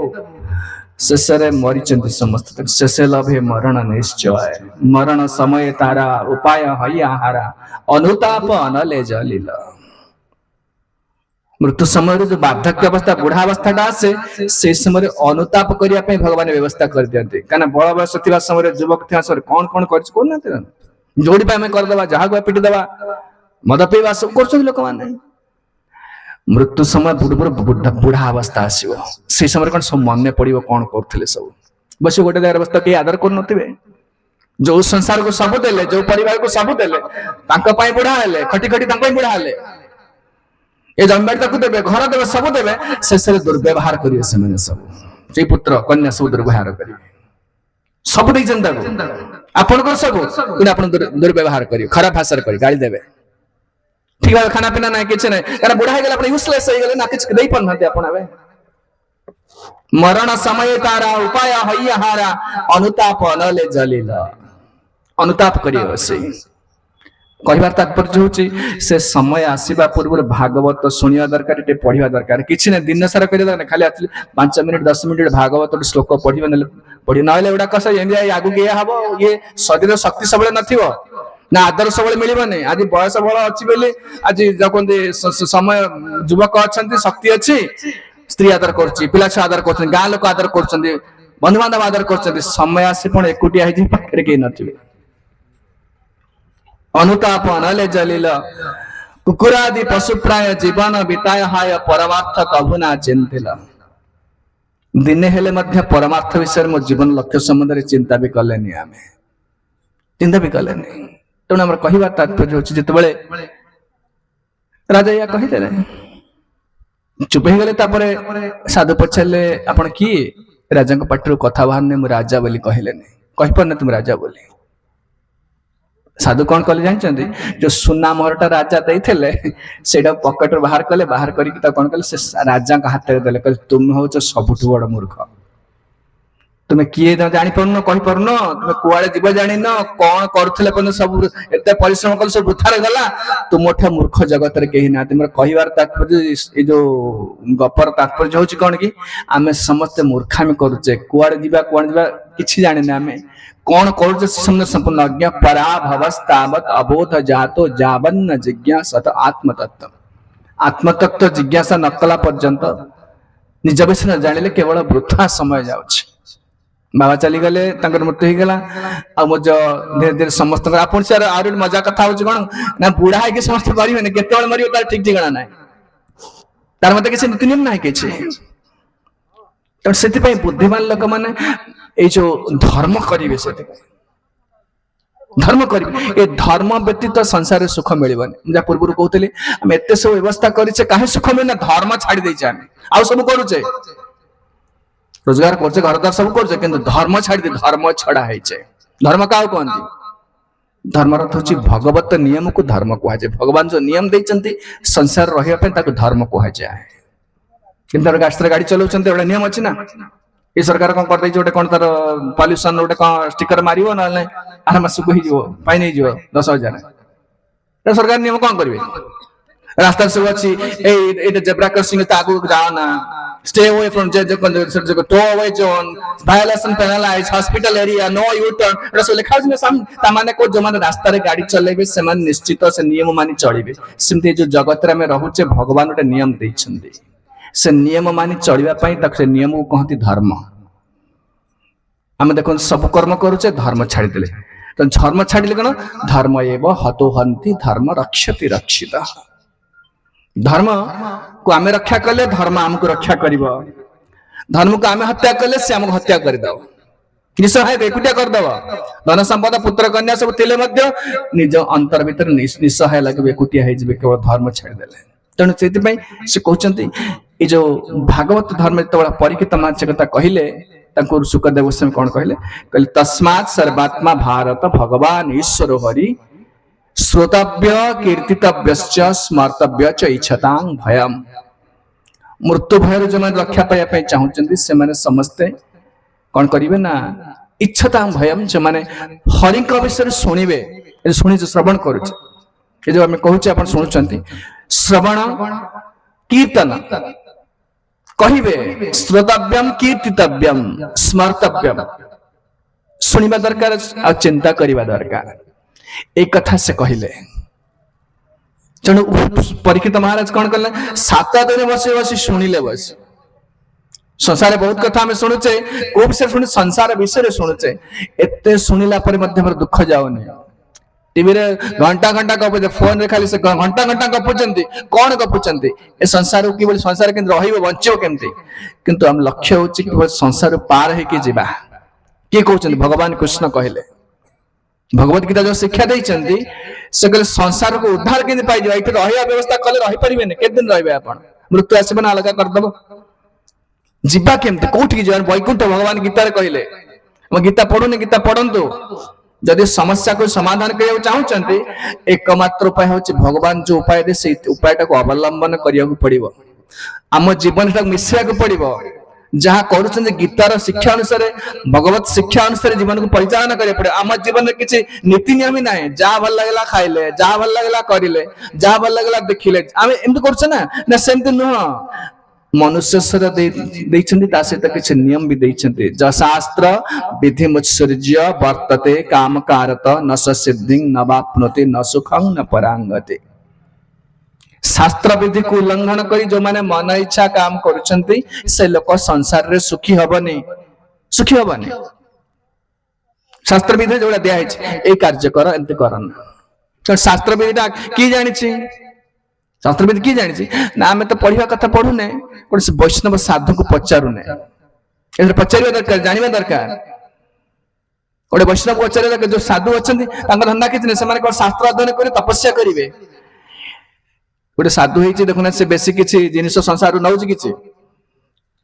Speaker 1: शेष रे मरि चंती समस्त शेष लभे मरण निश्चय मरण समय तारा उपाय हई आहारा अनुताप अनले जलिला मृत्यु समय जो बार्धक्य अवस्था बुढ़ा अवस्था आसे से समय अनुताप करिया पे भगवान व्यवस्था कर दियंते काना बड़ बयस थिबा समय युवक थिबा समय कोन कोन कर कोनाते जोड़ी पे हमें कर देबा जहा को पिट देबा मद पीवा सब करछ लोक माने मृत्यु समय बुढ़ा अवस्था आसीबो से समय कोन सब मन पड़िबो कोन करथिले सब बस गोटे देर अवस्था के आदर कर नथिबे जो संसार को सब देले जो परिवार को सब देले तांका पई बुढ़ा हेले खटी खटी तांका पई बुढ़ा हेले ए जमीन तक देवे घर देवे सब देवे शेष दुर्व्यवहार करिवे से माने सब जे पुत्र कन्या सब दुर्व्यवहार करिवे सब दे जनता को आपन को सब कि आपन दुर्व्यवहार करिवे खराब भाषा करि गाली देवे ठीक है खाना पीना ना किछ नै कारण बुढ़ा गेला अपन यूजलेस हो गेले ना किछ देई पन नते अपन आबे मरण समय तारा उपाय हई हारा अनुताप अनले जलिला अनुताप करियो से कहबार तात्पर्य होची से समय आसीबा पूर्व भागवत सुनिया दरकार टे पढ़िबा दरकार किछि ने दिन सारा करिया दरकार खाली 5 मिनिट 10 मिनिट भागवत श्लोक पढ़िबा ने पढ़ि नले एडा कस एंडिया आगु के हबो ये शरीर शक्ति सबले नथिबो ना आदर सबले मिलिबो नै आज बयस बळ अछि बेले आज जकोंदे समय युवक अछंती शक्ति अछि स्त्री आदर करछि पिला छ आदर करछि गां लोक आदर करछन्ती बंधु बांधव आदर करछन्ती समय आसी पण एकुटिया हे जे पाखरे के नथिबे अनुताप अनले जलिला कुकुरादि पशु प्राय जीवन बिताय हाय परमार्थ कभुना चिंतिला दिने हेले मध्य परमार्थ विषय मो जीवन लक्ष्य संबंध रे चिंता भी कलेनी आमे चिंता भी कलेनी तो हमर कहिबा तात्पर्य होछि जते बेले राजा या कहि देले चुप हे गेले तापरे साधु पछले आपण की राजा को पटरु कथा बाहरने मु राजा बोली कहिलेनी कहि पर न तुम राजा बोली साधु कौन कले जानछन्ती जो सुना मोहरटा राजा देइथले सेडा पॉकेट बाहर कले बाहर करिक त कोन कले से राजा का हाथ रे देले कले तुम होच सबठु बड़ मूर्ख तुमे किए जानि परनो कहि परनो तुमे कुआळे जीव जानि न कोन करथले पन सब एते परिश्रम कल सब बुथारे गला तुम मोठा मूर्ख जगत रे केहि ना तुमर कहिवार तात्पर्य ए जो गपर तात्पर्य होछि कोन की आमे समस्त मूर्खामी करूचे कुआळे जीवा किछि जानि ना आमे कौन कौन संपूर्ण अज्ञा पराभवस्तावत अबोध जातो जावन्न जिज्ञासत आत्मतत्व आत्मतत्व जिज्ञासा नकला पर्यंत निज विषय न जानिले केवल वृथा समय जाउछि बाबा चली गले तंकर मृत्यु हो गला आ मज धीरे धीरे समस्त आपन सर आरो मजा कथा होछि कोन ना बुढ़ा है कि समस्त करिवे ने केतेल मरियो तार ठीक ठिकाना नै तार मते किछि नीति नियम नै किछि तो सेति पई बुद्धिमान लोक माने ए जो धर्म करिवे सेति धर्म करिवे ए धर्म व्यतीत संसार सुख मिलबनी जा पूर्व कहतली हम एते सब व्यवस्था करिसे काहे सुख मिलना धर्म छाड़ी दैछे हम आ सब करूचे रोजगार करछे घरदार सब करछे किंतु धर्म छाड़ी दे धर्म छड़ा हैछे धर्म काउ कोनती धर्म अर्थ होची भगवत नियम को धर्म कहै छै भगवान जो नियम दैछन्ती संसार रहिया पे ताको धर्म कहै छै किंतु रास्ता गाड़ी चलाउछन्ते एटा नियम अछि ना ये सरकार कौन कर गोटे कौन तार पॉल्यूशन गोटे कौन स्टिकर मारिबो ना आर मासुक हो जिवो पाई नै जिवो 10,000 सरकार नियम कौन करिवे रास्ता सब अछि ए जेब्रा क्रॉसिंग त आगु जाओ ना स्टे अवे फ्रॉम जे tow away zone violation penalize hospital area no U turn एटा सब लिखा छै साम ता माने को जो माने रास्ता रे गाड़ी चलेबे से मान निश्चित से नियम मानि चलिबे सिमते जो जगत रे में रहउचे भगवान ओटे नियम दैछन्ती से नियम मानि चलिबा पई तक से नियम को कहती धर्म आम देख सब कर्म करुचे धर्म छाड़ीदे तो धर्म छाड़िले कौन धर्म एव हतोहंती धर्म रक्षति रक्षित धर्म को आम रक्षा कले धर्म आमको रक्षा कर धर्म को आम हत्या कले से आमको हत्या करदेव निसहाय एकुटिया करदेव धन संपद पुत्र कन्या सब थे निज अंतर भीतर निसहाय लगे एकुटिया केवल धर्म छाड़ीदे तेणु से कहते ये जो भागवत धर्म जो परीक्षित महाराज से कथा कहले सुखदेव गोस्वामी कौन कहले कहले तस्मात् सर्वात्मा भारत भगवान ईश्वर हरि श्रोतव्य कीर्तितव्यश्च स्मर्तव्य च इच्छतां भयम मृत्यु भयर जो मैंने रक्षा पाइबा चाहते से मैंने समस्ते कौन करेंगे ना इच्छतां भयम जो मैंने हरि विषय शुणे शुणी श्रवण करुचे जो आम कहूँ आप शुणुंट श्रवण कीर्तन कहिबे श्रोतव्यम कीर्तितव्यम स्मर्तव्यम सुनिबा दरकार आ चिंता करिबा दरकार एक कथा से कहले तेणु परीक्षित महाराज कौन कले 7 दिन बसी बसी शुणिले बस संसार बहुत कथा आम शुणुचे को विषय शुणी संसार विषय शुणुचे एते शुणिला पर मध्य दुख जाऊनी टीवी रे घंटा घंटा गपुचे फोन रे खाली से घंटा घंटा गपुचंती कौन गपुचंती ए संसार की बोली संसार के रहिबो बंचियो केमती किंतु हम लक्ष्य होची कि संसार पार हे के जिबा के कहउचंती भगवान कृष्ण कहले भगवत गीता जो शिक्षा दैचंती से कहले संसार को उद्धार केंति पाइ जाय कि रहिया व्यवस्था कले रहि परिबे ने के दिन रहबे आपण मृत्यु आसीबे ना अलगा कर दबो जिबा केमती कोठी की जन वैकुंठ भगवान गीता रे कहले हम गीता पढुने गीता पढंतु जदि समस्या को समाधान करने चाहते एकमात्र उपाय हूँ भगवान जो उपाय दे से उपाय को अवलंबन करने पड़ो आम जीवन मिसेक पड़ो जहाँ कर गीतार शिक्षा अनुसार भगवत शिक्षा अनुसार जीवन को परिचालन करें पड़े आम जीवन में किसी नीति नियम ना जहाँ भल लगला खाइले जहाँ भल लगला करें जहाँ भल लगला देखिले आम एम कर सेमती नुह मनुष्य सहित किसी नियम भी देते शास्त्र विधि मुत्सर्ज्य वर्तते काम कारत न सिद्धि न वाप्नोति न सुखं न परांगते शास्त्र विधि को उल्लंघन कर जो माने मन इच्छा काम करुछंती से लोक संसार रे सुखी हबनी शास्त्र विधि जो दिया ए कार्य कर एमती करना तो शास्त्र विधि की जानी शास्त्र विधि की जानी ना आम तो पढ़ा कथा पढ़ुने गोटे वैष्णव साधु को पचारूने पचार दरकार जानवा दरकार गोटे वैष्णव पचार दरकार जो साधु अच्छा धंदा किसी नहीं शास्त्र अध्ययन कर तपस्या करेंगे गोटे साधु होती देखुना से बेसी किसी जिनिस संसार नौ कि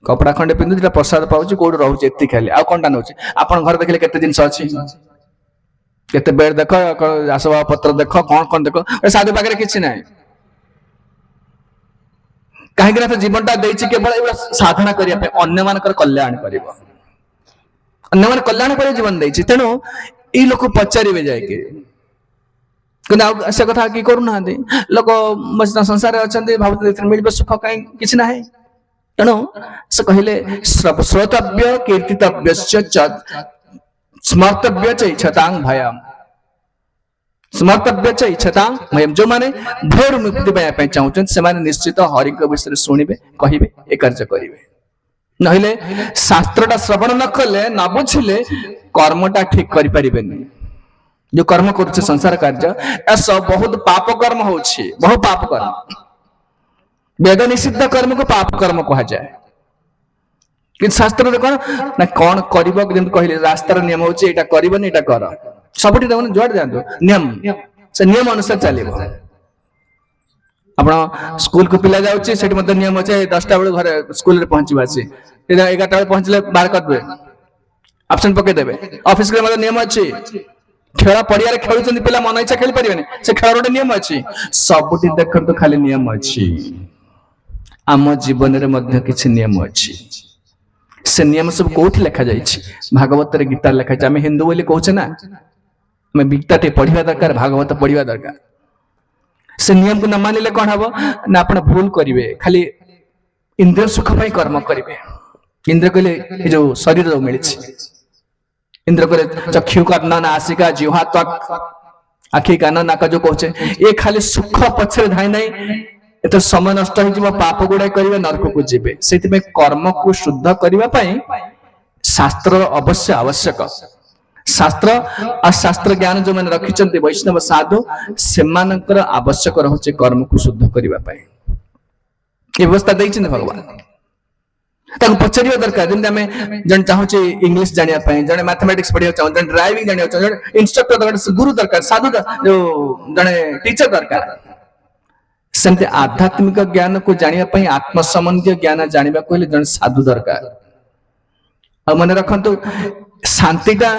Speaker 1: कपड़ा खंडे पिंधु प्रसाद पाऊँ कौट रोचे एति खाली आउ कौन नौ आप घर देखिले केते जिनिस अच्छी केते बेड देख आसबाब पत्र देख कौन कौन देख साधु पाखे किसी ना कहीं तो जीवन टा केवल साधना करने अन्य मान कल्याण कर कल्याण कर जीवन देती तेणु ये लोक पचारे जाए से कथा कि करूना लोक संसार अच्छा भाव मिल सुख कहीं किसी ना तेणु से कहले श्रोतव्य कीर्तितव्य स्मर्तव्य च इच्छतां भयम समर्तव्य च इच्छता भयम जो माने भयर मुक्ति पाइबा चाहते से माने निश्चित हरि विषय शुणिबे कहिबे ए कार्य करिवे नहिले शास्त्रटा श्रवण न कले न बुझिले कर्मटा ठीक करि परिबेनी जो कर्म करछे संसार कार्य ऐसा बहुत पाप कर्म होछि बहुत पाप कर्म वेद निषिद्ध कर्म को पाप कर्म कहा जाए कि शास्त्र रे ना कौन करिबो जेम कहले रास्तार नियम होछि एटा करिबोनी एटा कर सबुठी देखो जुआड़ जातु नियम से नियम अनुसार चलो आप स्कूल को पिला जाऊँगी से नियम अच्छे 10टा बेलू घर स्कूल पहुंचवा 11टा बेले पहुंचले बाहर करदे आबसेंट पकईदे ऑफिस नियम अच्छी खेल पड़िया खेलुं पिला मन इच्छा खेल पारे से खेल गोटे नियम अच्छी सबुठी देखते खाली नियम अच्छी आम जीवन में किसी नियम अच्छी से नियम सब कौटी लिखा जाइए भागवत गीता लिखा जाए आम हिंदू बोली कहचे ना आम गीता टे पढ़ा दरकार भागवत पढ़ा दरकार से नियम को न मानिले कौन हम ना आप भूल करेंगे खाली इंद्रिय सुख कर्म करेंगे इंद्र कहले जो शरीर जो मिली इंद्र कहले चक्षु कर्ण नासिका जिह्वा त्वक आखि कान नाक जो कहचे ये खाली सुख पछरे धाई नहीं एत समय नष्ट हो पाप गुड़ाई करेंगे नरक को जीवे से कर्म को शुद्ध करने शास्त्र अवश्य आवश्यक शास्त्र और शास्त्र ज्ञान जो मैंने रखिछन्ति वैष्णव साधु सेमानकर आवश्यक रहउछि कर्म को शुद्ध करिबा पई ए व्यवस्था दैछन्ति भगवान ताको पचारिबा दरकार जेंति हमें जन चाहूछि इंग्लिश जानिया पई जने मैथमेटिक्स पढिया चाहू जने ड्राइविंग जानिया चाहू जने इंस्ट्रक्टर दरकार गुरु दरकार साधु जो जने टीचर दरकार सेमते आध्यात्मिक ज्ञान को जानिया पई आत्म संबंधी ज्ञान जानिबा कहले जन साधु दरकार आ मन रखंतु शांतिटा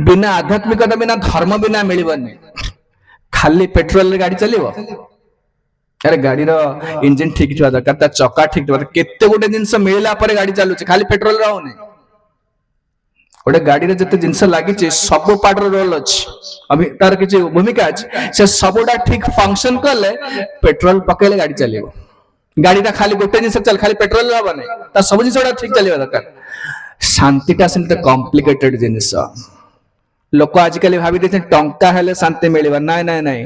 Speaker 1: बिना आध्यात्मिकता बिना धर्म बिना मिलबनी खाली पेट्रोल रे गाड़ी चलिबो अरे गाड़ी रो इंजन ठीक थिबा दरकार ता चक्का ठीक थिबा केते गोटे जिंस मिलला पर गाड़ी चालू छै खाली पेट्रोल रहउनी गोटे गाड़ी रे जते जिंस लागि छै सब पार्ट रो रोल अछि अभी तार किछ भूमिका अछि से सबडा ठीक फंक्शन करले पेट्रोल पकेले गाड़ी चलिबो गाड़ीटा खाली गोटे जिंस चल खाली पेट्रोल रहबने ता सब जिंसडा ठीक चलिबा दरकार शांतिटा सेमते कॉम्प्लिकेटेड जिनिस लोक आजिकल भाभी देते टंका हेले शांति मिलिबा नाय नाय नाय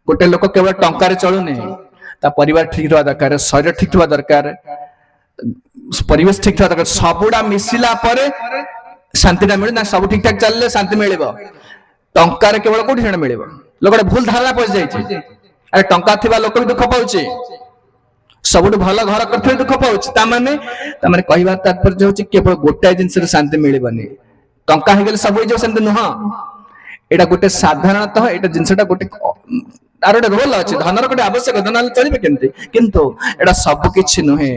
Speaker 1: गोटे लोक केवल टंका रे चलुनी ता परिवार ठीक रहबा दरकार शरीर ठीक रहबा दरकार परिवेश ठीक रहबा दरकार सबुडा मिसिला परे शांतिटा मिले ना सब ठीक ठाक चलले शांति मिलिबो टंका रे केवल कोठी सेना मिलिबो लोकडा भूल धारणा पस जाय छै अरे टंका थिबा लोक भी दुख पाउछि सबुठ भल घर करथे दुख पाउछि ता माने कहबा तात्पर्य होछि केवल गोटे जिंस रे शांति मिलिबनी टंका हे गेल सब हो जो सेंत नुह एटा गोटे साधारणतः एटा जिंसटा गोटे आर गोटे रोल अछि धनर गोटे आवश्यक धन चलिबे केनते किंतु एटा सब किछि नुहे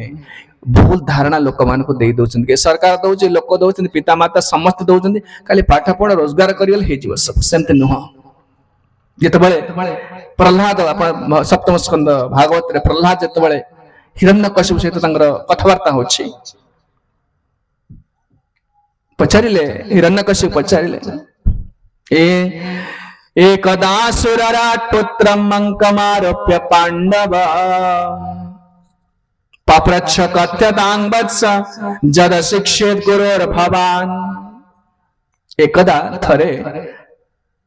Speaker 1: भूल धारणा लोक मान को दे दोछन के सरकार दोछि लोक दोछन पिता माता समस्त दोछन खाली पाठ पढ़ रोजगार करियल हे जीव सब सेंत नुह जेतबळे प्रहलाद अपन सप्तम स्कंद भागवत रे प्रहलाद जेतबळे हिरण्यकशिपु सहित तांगर कथावार्ता होछि पचारिले हिरण्यकशिपु पचारिले एकदा सुरराट पुत्रं मंकमारोप्य पांडव पप्रच्छ कथ्यतां वत्स जद शिक्षेत गुरोर भवान एकदा थरे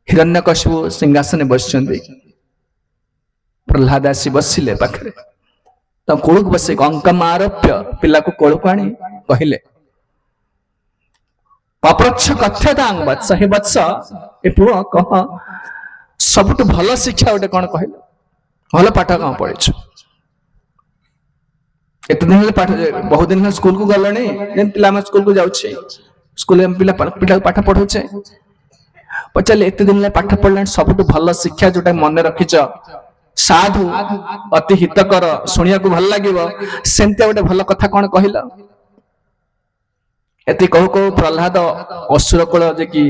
Speaker 1: हिरण्यकशिपु सिंहासने बसचंदी प्रहलाद आसी बसिले पाखरे तो कोळुक बसे अंकमारोप्य पिला को कोळुक आनी कहिले पप्रच्छ कथ्यतां वत्स हे वत्स ए पुओ कह सबटु भल शिक्षा ओटे कोन कहिले भल पाठ का पढिछु एत दिन ले पाठ बहुत दिन स्कूल को गलणी जेन पिला में स्कूल को जाउछे स्कूल में पिला पाठ पढुछे पचले एत दिन ले पाठ पढलन सबटु भल शिक्षा जोटा मन रखिछ साधु अति हितकर सुनिया को भल लागिवो सेंते ओटे भल कथा कोन कहिला एति कहू कहू प्रहलाद असुर कुल जे कि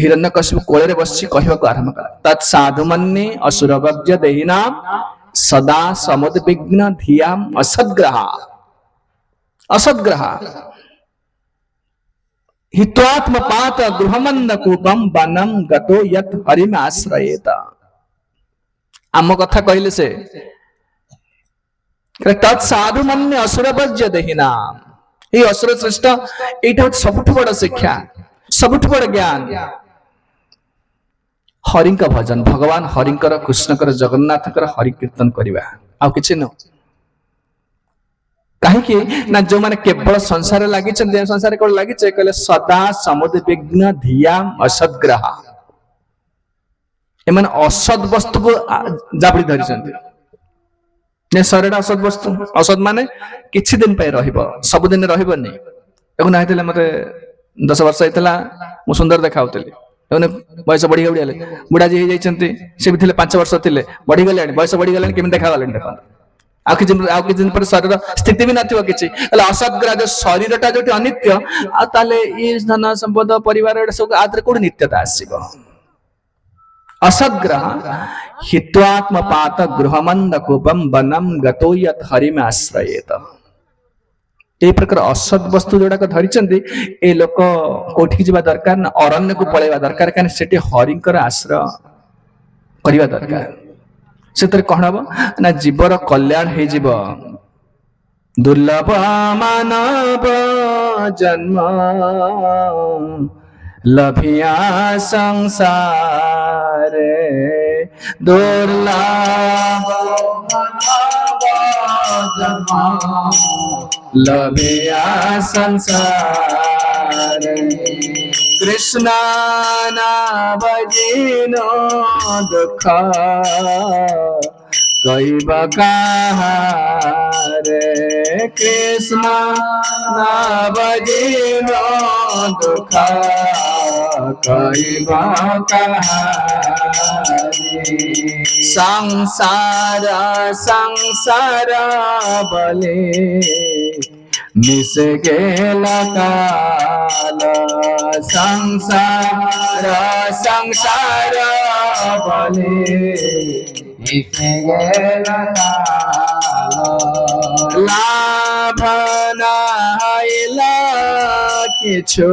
Speaker 1: हिरण्यकशिपु कोळे बसछि कहबा को आरंभ कला तत् साधु मन्ने असुर वज्य देहिना सदा समुद्विग्न धियाम असद्ग्रह हित्वात्म पात गृहमन्न कूपम वनम गतो यत हरिम आश्रयेत आम कथा कहले से तत् साधु मन्ने असुर वज्य देहिना ये असुर श्रेष्ठ एटा सबुठ बड़ शिक्षा सबुठ बड़ ज्ञान हरिंक भजन भगवान हरिंकर कृष्णकर जगन्नाथकर हरि कीर्तन करिबा आ किछि न काहे कि ना जो माने केवल संसार लागि छन संसार कोन लागि छै कहले सदा समुद्र विघ्न धिया असद्ग्रह एमन असद वस्तु को जाबड़ी धरि छन ने शरीर असद वस्तु असद माने किछि दिन पे रहइबो सब दिन रहइबो नै एगो नाइतले मते 10 वर्ष आइतला मु सुंदर देखाउतली एने बयस बढ़ी गडियाले बुढा जी हे जाइछन्ती से भी थिले 5 वर्ष थिले बढ़ी गलेनी बयस बढ़ी गलेनी केमि देखा गलेनी देखा आ कि दिन पर शरीर स्थिति भी नथिबो किछि हला असद्ग्रह जो शरीरटा जोटी अनित्य आ ताले ई धन संपद परिवार सब आद्र कोड नित्यता आसीबो असद्ग्रह हित्वात्म पात गृहमंद कूपम वनम गतो यत हरिम आश्रयेत ए प्रकार असद वस्तु जोड़ा धरिचंदी ए लोक कोठी जिबा दरकार ना अरण्य को पळेबा दरकार काने सेठी हरिंकर आश्रय करिबा दरकार सेतर कहणबो ना जीवर कल्याण हे जीव दुर्लभ मानव जन्म लभिया संसार दुर्लभ मानव जन्म लभिया संसार कृष्ण नाम जिनो दुख कैब रे कृष्ण नाम जिनो दुख कैब संसार संसार बले मिस गेला काल संसार संसार बले मिस गेला काल लाभ नाइला किछु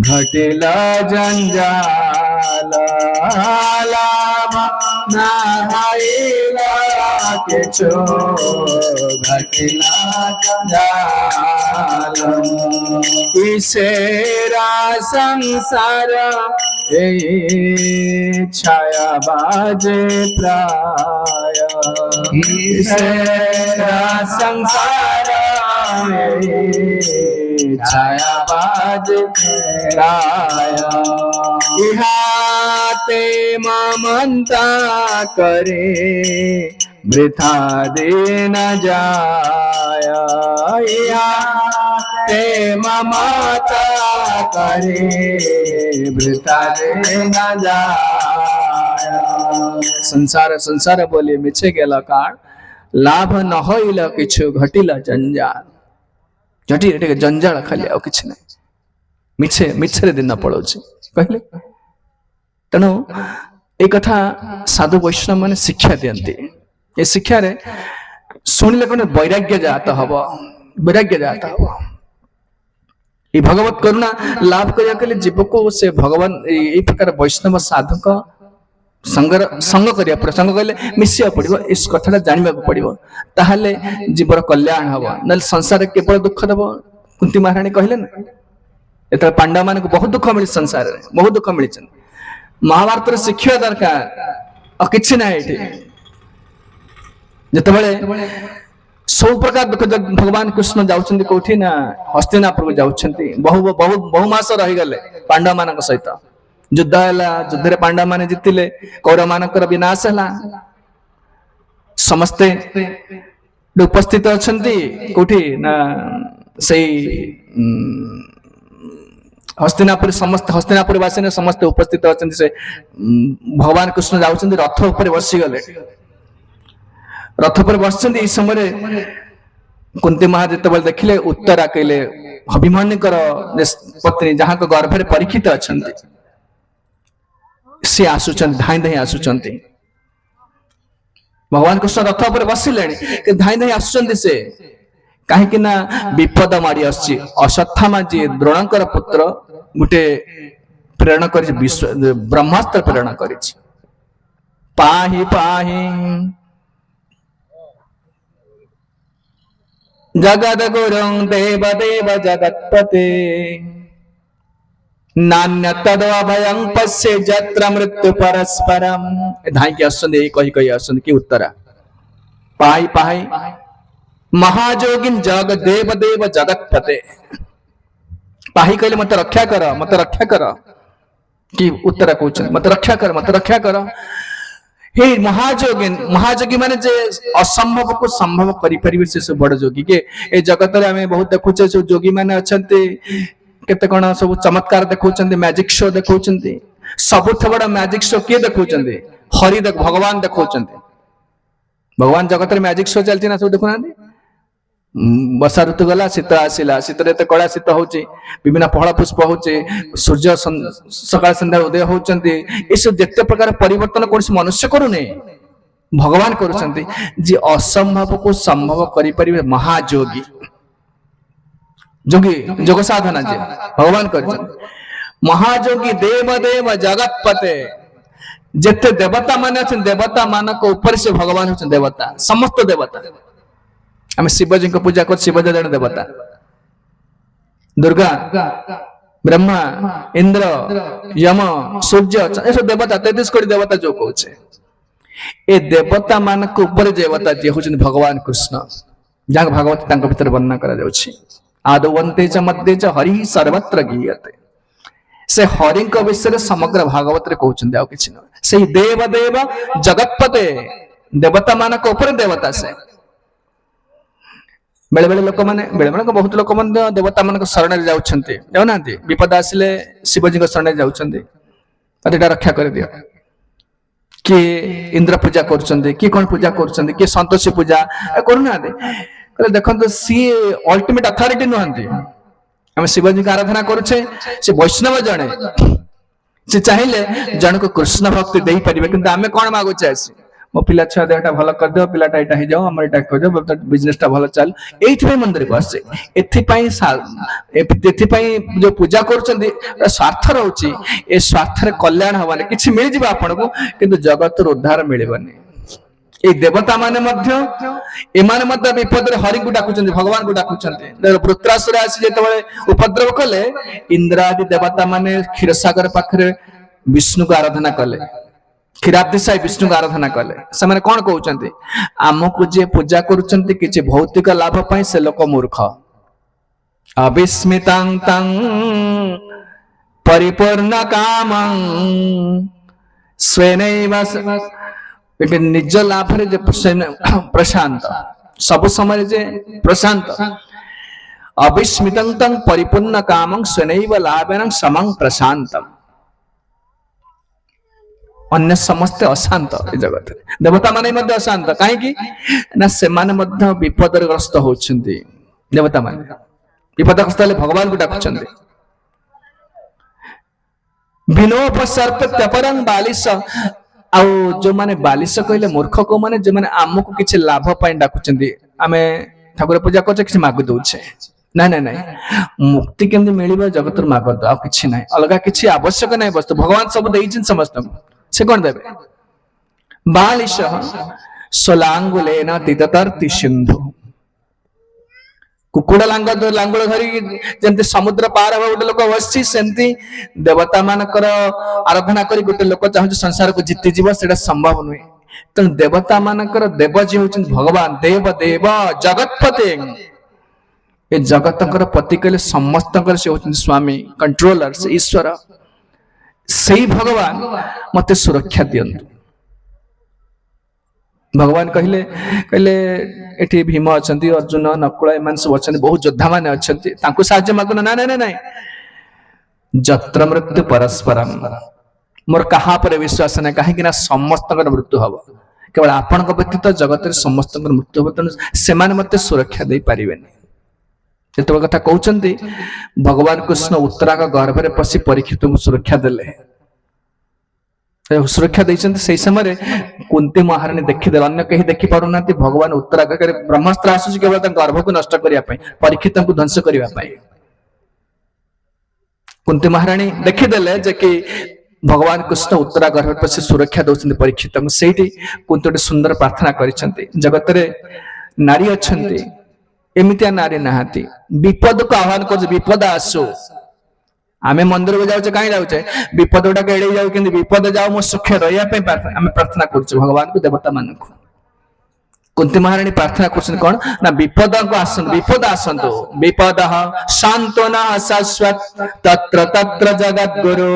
Speaker 1: घटिला जंजाल लाभ नाइला किछु घटिला जंजाल ईशेरा संसार छाया बाजे प्राय ईशेरा संसार छाया बाजे प्राय इहाते ममता करे वृथा दे न जाय इहाते ममता करे वृथा दे न जाय संसार संसार बोले मिछे गेला काळ लाभ न होइल किछु घटिला जंजाल जटी एटे जंजाल खाली आ किछ नै मिछे मिछरे दिन पड़ोछि कहले तेणु ए कथा साधु वैष्णव माने शिक्षा दियंती ए शिक्षा रे सुनिले कोन वैराग्य जात हबो वैराग्य जात हबो ए भगवत करुणा लाभ करिया के जीव को से भगवान ए प्रकार वैष्णव साधक संग करिया प्रसंग कहले मिसिया पड़िबो इस कथाटा जानिबा पड़िबो ताहाले जीवर कल्याण हबो न संसार केवल दुख देबो कुंती महारानी कहले ना एत पांडव मान को बहुत दुख मिली संसार रे बहुत दुख मिली महाभारत रे शिक्षा दरकार और किछि ना एठी जतबेले सब प्रकार दुख भगवान कृष्ण जाउछन्ती कोठी ना हस्तिनापुर को जाउछन्ती बहु मास रहि गले पांडव मानक सहित युद्ध हला युद्ध रे पांडव माने जितिले कौरव मानकर विनाश हला समस्ते उपस्थित अछन्ती कोठी ना सेई हस्तिनापुर समस्त हस्तिनापुर वासी ने समस्त उपस्थित अछन्ती से भगवान कृष्ण जाउछन्ती रथ ऊपर बसी गले रथ पर बसछन्ती ई समय कुंती महा जेतबेले देखिले उत्तरा कहले अभिमन्युकर पत्नी जहाँ को गर्भ रे परीक्षित अछन्ती से आसुचन्ती धाई धाई आसुचन्ती भगवान कृष्ण रथ पर बसिलेनी के धाई धाई आसुचन्ती से कहीं कि ना विपद मारी आसी अश्वत्थामा जी द्रोणकर पुत्र गुटे प्रेरण कर ब्रह्मास्त्र प्रेरण कर पाहि पाहि जगद गुरुं देव देव जगत्पते नान्य तदभयं पश्ये जत्र मृत्यु परस्परम धाई के आसुचन्ती कही कही आसुचन्ती कि उत्तरा पाहि पाहि महाजोगिन जग देव देव जगतपते पाही कहले मत रक्षा कर कि उत्तर कहउछन मत रक्षा कर हे महाजोगी माने जे असंभव को संभव करि परिबे से बड़ जोगी के ए जगत रे हमें बहुत देखुछे जो जोगी माने अछंती केते कोन सब चमत्कार देखउछन्ती मैजिक शो देखउछन्ती सबुठ बड़ा मैजिक शो के देखउछन्ती हरि देख भगवान देखउछन्ती भगवान जगत रे मैजिक शो चलती ना सब देखुनांती वर्षा ऋतु गला शीत आसिला शीत रे कड़ा शीत होची विभिन्न फल पुष्प होची सूर्य सकाळ संध्या उदय होचंती ए सब जते प्रकार परिवर्तन कोनसी मनुष्य करूने भगवान करूचंती जे असंभव को संभव करि परिबे महाजोगी जोगी जोग साधना जे भगवान करूचंती महाजोगी देव देव जगतपते जते देवता माने अछन देवता मानक ऊपर से भगवान होचन देवता समस्त देवता आम शिवजी को पूजा कर शिवजी जन देवता दुर्गा ब्रह्मा इंद्र यम सूर्य ए सब देवता 33 कोटी देवता जो कहूचे ए देवता मान को ऊपर देवता जे होचन भगवान कृष्ण जहाँ भागवत तांको भीतर वर्णना करा जाउछि आदवंते च मध्ये च हरि सर्वत्र गीयते से हरि विषय समग्र भागवत रे कहउछन्ते आ किछि न से देव देव जगतपते देवता मानक ऊपर देवता से बेले बेले लोक माने बेले बेले बहुत लोक मन देवता मानक शरण रे जाउछन्ते जाउनांती विपद आसिले शिवजी को शरण रे जाउछन्ते अतेटा रक्षा कर दियो कि इंद्र पूजा करछन्ते कि कोन पूजा करछन्ते कि संतोषी पूजा करूनांती कहले देखंतो सी अल्टीमेट अथॉरिटी नहंती हम शिवजी का आराधना करुछे से वैष्णव जणे से चाहिले जन को कृष्ण भक्ति देई परिबे किंतु आमे कोन मागुछे आसी मो पिला छुआ देहटा भल कर दियो पिलाटा एटा हे जाओ हमर एटा कर दियो बिजनेस टा भल चल एथि पे मंदिर को आसे एथि पई जो पूजा करछन्ती स्वार्थ रहउची ए स्वार्थ रे कल्याण हवाने किछि मिल जिबा आपन को किंतु जगत रो उद्धार मिलिबनी ए देवता माने मध्य एमाने मध्य विपद रे हरि को डाकुचन्ती भगवान को डाकुचन्ती वृत्रासुर आसी जेतबेले उपद्रव कले इंद्र आदि देवता माने क्षीरसागर पाखरे विष्णु को आराधना कले क्षीराब्धिशायी विष्णु को आराधना कले से माने कोन कहउचन्ती आमको जे पूजा करूचन्ती किछि भौतिक लाभ पई से लोक मूर्ख अविस्मितं तं परिपूर्ण कामं स्वेनैव निज लाभ रे जे प्रशांत सब समय जे प्रशांत अविस्मितं तं परिपूर्ण कामं स्वेनैव लाभेन समं प्रशांतम अन्य समस्त अशांत ए जगत देवता माने मध्य अशांत काहे कि ना से माने मध्य विपदग्रस्त होछन्ती देवता माने विपदग्रस्त ले भगवान को डाकुचन्ती विनोपसर्प तपरं बालिश आ जो माने बालिश कहले मूर्ख को माने जो माने आमको किछि लाभ पई डाकुचन्ती आमे ठाकुर पूजा करछे किछि मागु दउछे ना ना ना मुक्ति केमि मिलिबो जगत रो मागु द आ किछि नै अलगा किछि आवश्यक नै वस्तु भगवान सब देइछिन समस्त से कोन देबे बालिश सोलांगुलेन तिततर्ति सिंधु कुकुड़ा लांगुल धरी जंती समुद्र पार हो गोटे लोक बसछि सेंती देवता मानकर आराधना करी गोटे लोक चाहू संसार को जीति जीव सेटा संभव नुहे तेणु देवता मानकर देव जी होउछन भगवान देव देव जगतपते ए जगतकर पति कहले समस्तकर से होउछन स्वामी कंट्रोलर से ईश्वर सेही भगवान मते सुरक्षा दियंतु भगवान कहले कहले एठी भीम अछंती अर्जुन नकुल एमान सब अछंती बहुत योद्धा माने अछंती तांको साहाय्य मागुन ना ना ना जत्र मृत्यु परस्परम मोर कहा पर विश्वास नै काहे कि ना समस्तकर मृत्यु हबो केवल आपन को व्यतीत जगत रे समस्तकर मृत्यु हबो तन से माने मते सुरक्षा देई परिबेनी जेतो कथा कहउचंती भगवान कृष्ण उत्तरा का गर्भ रे पसी परीक्षित को सुरक्षा देले सुरक्षा देइछन्ते सेही समय कुंती महारानी देखिदे अन्य कहीं देखि पारुनांती भगवान उत्तराकाश ब्रह्मास्त्र आसुछि केवल तां गर्भ को नष्ट करिया पई परीक्षित को ध्वंस करिया पई कुंती महारानी देखिदेले जे कि भगवान कृष्ण उत्तरा गर्भ पर से सुरक्षा दउछन्ते परीक्षित को सेठी कुंती सुंदर प्रार्थना करिसन्ते जगत रे नारी अछन्ते एमितिया नारी नाहाती विपद को आह्वान कर विपद आसो आमे मंदिर को जाउछे काई जाउछे विपद उडा केडे जाउ किंतु विपद जाउ मो सुख रहिया पे आमे प्रार्थना करछु भगवान को देवता मानकु कुंती महारानी प्रार्थना करछन कोन ना विपद को आसन विपद आसंतो विपदः शांतना शाश्वत तत्र तत्र जगत गुरु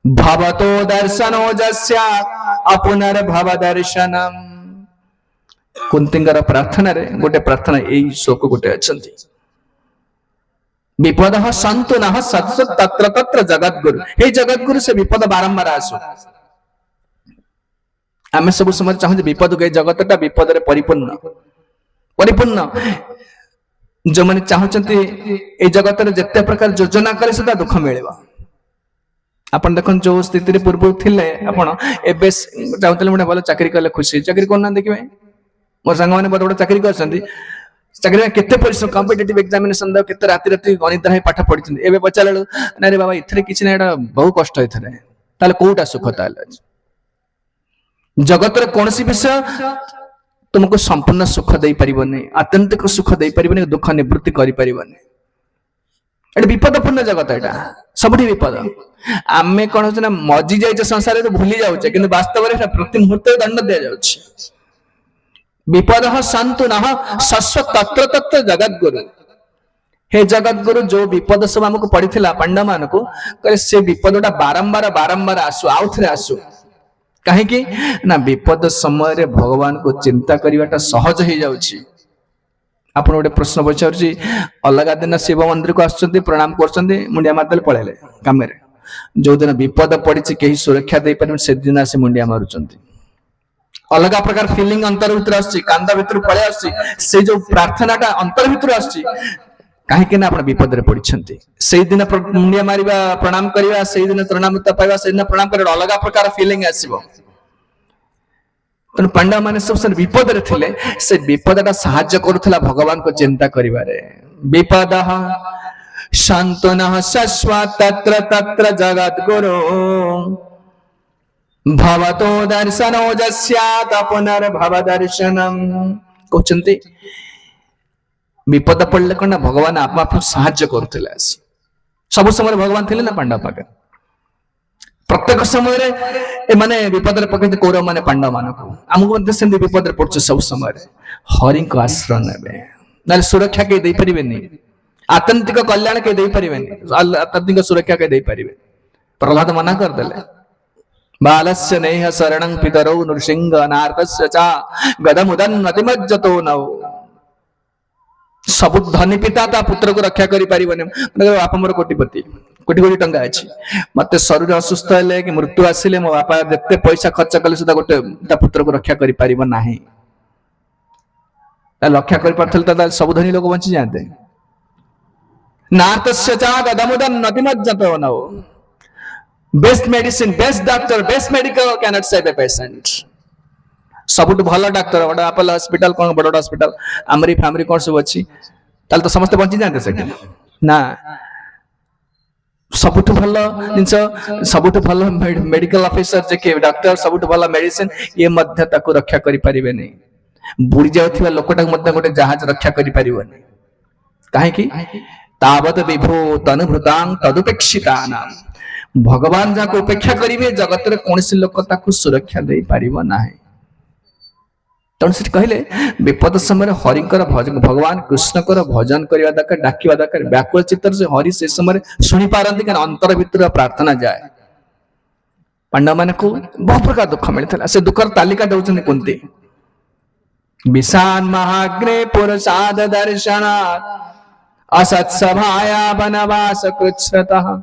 Speaker 1: भवतो दर्शनो जस्या अपुनर भव दर्शनम कुंतींगर प्रार्थना रे गोटे प्रार्थना एई श्लोक गोटे अछंती विपद संतुन सत्सत तत्र तत्र जगत गुरु हे जगत गुरु से विपद बारंबार आसो आमे सब समय चाहू विपद गए जगतटा विपद रे परिपूर्ण परिपूर्ण जो माने चाहूचंती ए जगत रे जत्ते प्रकार योजना करे सदा दुख मिलेबा अपन देखन जो स्थिति रे पूर्व थिले अपन एबे चाहूतले मोटे भलो चाकरी करले खुशी चाकरी कोन ना देखिबे मोर संग माने बड़ बड़ चाकरी करछंती चाकरी में केते परिश्रम कॉम्पिटिटिव एग्जामिनेशन द केते राति राति गणित रे पाठ पढिछन एबे पचाले ना रे बाबा इथरे किछ ना एटा बहु कष्ट इथरे ताले कोउटा सुख ताले जगत रे कोनसी विषय तुमको संपूर्ण सुख देई परिबनी आत्यंतिक सुख देई परिबनी दुख निवृत्ति करि परिबनी एटा विपदपूर्ण जगत एटा सबठी विपद आमे कोन होछ ना मजी जाय जे संसार रे भूली जाउछे किंतु वास्तव रे प्रति मुहूर्त दंड दिया जाउछे विपद संतु न शाश्वत तत्र तत्र जगत गुरु हे जगत गुरु जो विपद सब आमको पड़ीथिला पांडव मान को कहले से विपदटा बारंबार बारंबार आसु आउ थरे आसु कहीं ना विपद समय भगवान को चिंता करवाटा सहज हो जाउछि। आपन गोटे प्रश्न पचारुछि अलग दिन शिव मंदिर को आसुछन्ति प्रणाम करछन्ति मुंडिया मारदेले पळेले काम रे जो दिन विपद पड़िछि केही सुरक्षा दे परिबे से दिन आसे मुंडिया मारुछन्ति अलग प्रकार फीलिंग अंतर भीतर आछि कांदा भीतर पळे आछि से जो प्रार्थनाटा अंतर भीतर आछि कहीं ना आपण विपद रे पड़िछन्ति से दिन मुंडिया मारिबा प्रणाम करिबा से दिन तृणामृत पाइबा से दिन प्रणाम करिबा अलग प्रकार फीलिंग आसीबो। तन पांडव माने सब विपद रे थिले से विपदटा सहाय्य करूथला भगवान को चिंता करिबारे विपदः शांतनः शाश्वत तत्र तत्र जगत गुरु भवतो दर्शनो जस्यात् पुनर्भव दर्शनम कहउचंती विपद पड़ले कना भगवान आप आप सहाय्य करूथले सब समय भगवान थिले ना पांडव पाके प्रत्येक समय रे ए माने विपद रे पके कौरव माने पांडव मानको हमको मध्य से विपद रे पड़छ सब समय रे हरि को आश्रय नेबे नाले सुरक्षा के दे परिबेनी आतंतिक कल्याण के दे परिबेनी आतंतिक सुरक्षा के दे परिबे प्रहलाद मना कर देले बालस्य नेह शरणं पितरौ नृसिंह अनार्तस्य च गदमुदन अतिमज्जतो नौ सब धनी पिता ता पुत्र को रक्षा करि परिबने बापा मोर कोटिपति कोटी कोटी टंका अछि मते शरीर असुस्थ हेले कि मृत्यु आसिले मो बापा जते पैसा खर्च कले सुदा गोटे ता पुत्र को रक्षा करि परिबो नाही ता रक्षा करि परथल ता सब धनी लोक बंची जाते नार्तस्य च गदमुदन अतिमज्जतो no best medicine best doctor best medical cannot save a patient सबुठ भल डाक्तर बड़ा अपोलो हॉस्पिटल कौन बड़ा हॉस्पिटल आमरी फैमिली कौन सब अच्छी ताल तो समस्त बंची जाते सेठी ना सबुठ भल जिनस सबुठ भल मेडिकल ऑफिसर जे के डॉक्टर सबुठ भल मेडिसिन ये मध्य ताको रक्षा करि परिबे नै बुड़ी जाउथिबा लोकटा मध्य गोटे जहाज रक्षा करि परिबे नै काहे कि तावत विभो तनुभृतां तदुपेक्षितानां भगवान जाको उपेक्षा करिवे जगत रे कोनसी लोक ताको सुरक्षा दे परिबो नाही तण से कहले विपद समय हरिकर भगवान कृष्णकर भजन करवा दरकार डाकिवा दरकार व्याकुल चित्तर से हरि से समय सुनी पारंती कारण अंतर भीतर प्रार्थना जाए पांडव माने को बहुत प्रकार दुख मिलता से दुखर तालिका दउछन कुंती विशान महाग्ने पुरसाद दर्शनात् असत सभाया वनवास कृच्छ्रतः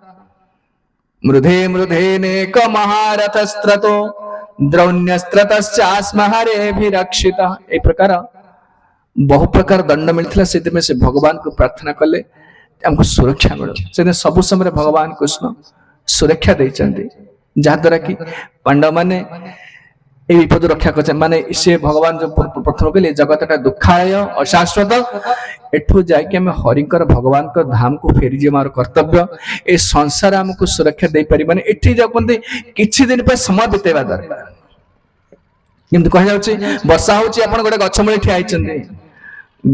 Speaker 1: मृधे मृधेनेक महारथस्त्रतो द्रौण्यस्त्रतश्चास्म हरेभिरक्षिता ए प्रकार बहु प्रकार दंड मिलथिला सेते में से भगवान को प्रार्थना कले हमको सुरक्षा मिलो से सब समय भगवान कृष्ण सुरक्षा देइचंती जहा द्वारा कि पांडव माने ए विपद रक्षा कर माने से भगवान जो प्रथम कहले जगतटा दुखाय अशाश्वत एठू जाके हम हरिकर भगवान को धाम को फेरी जे मार कर्तव्य ए संसार हमको सुरक्षा दे पारि माने एठी जपंती किछि दिन पे समय बितेबा दरकार किंतु कह जाउची वर्षा होची आपण गोटे गछ मूले ठिया आइचंदी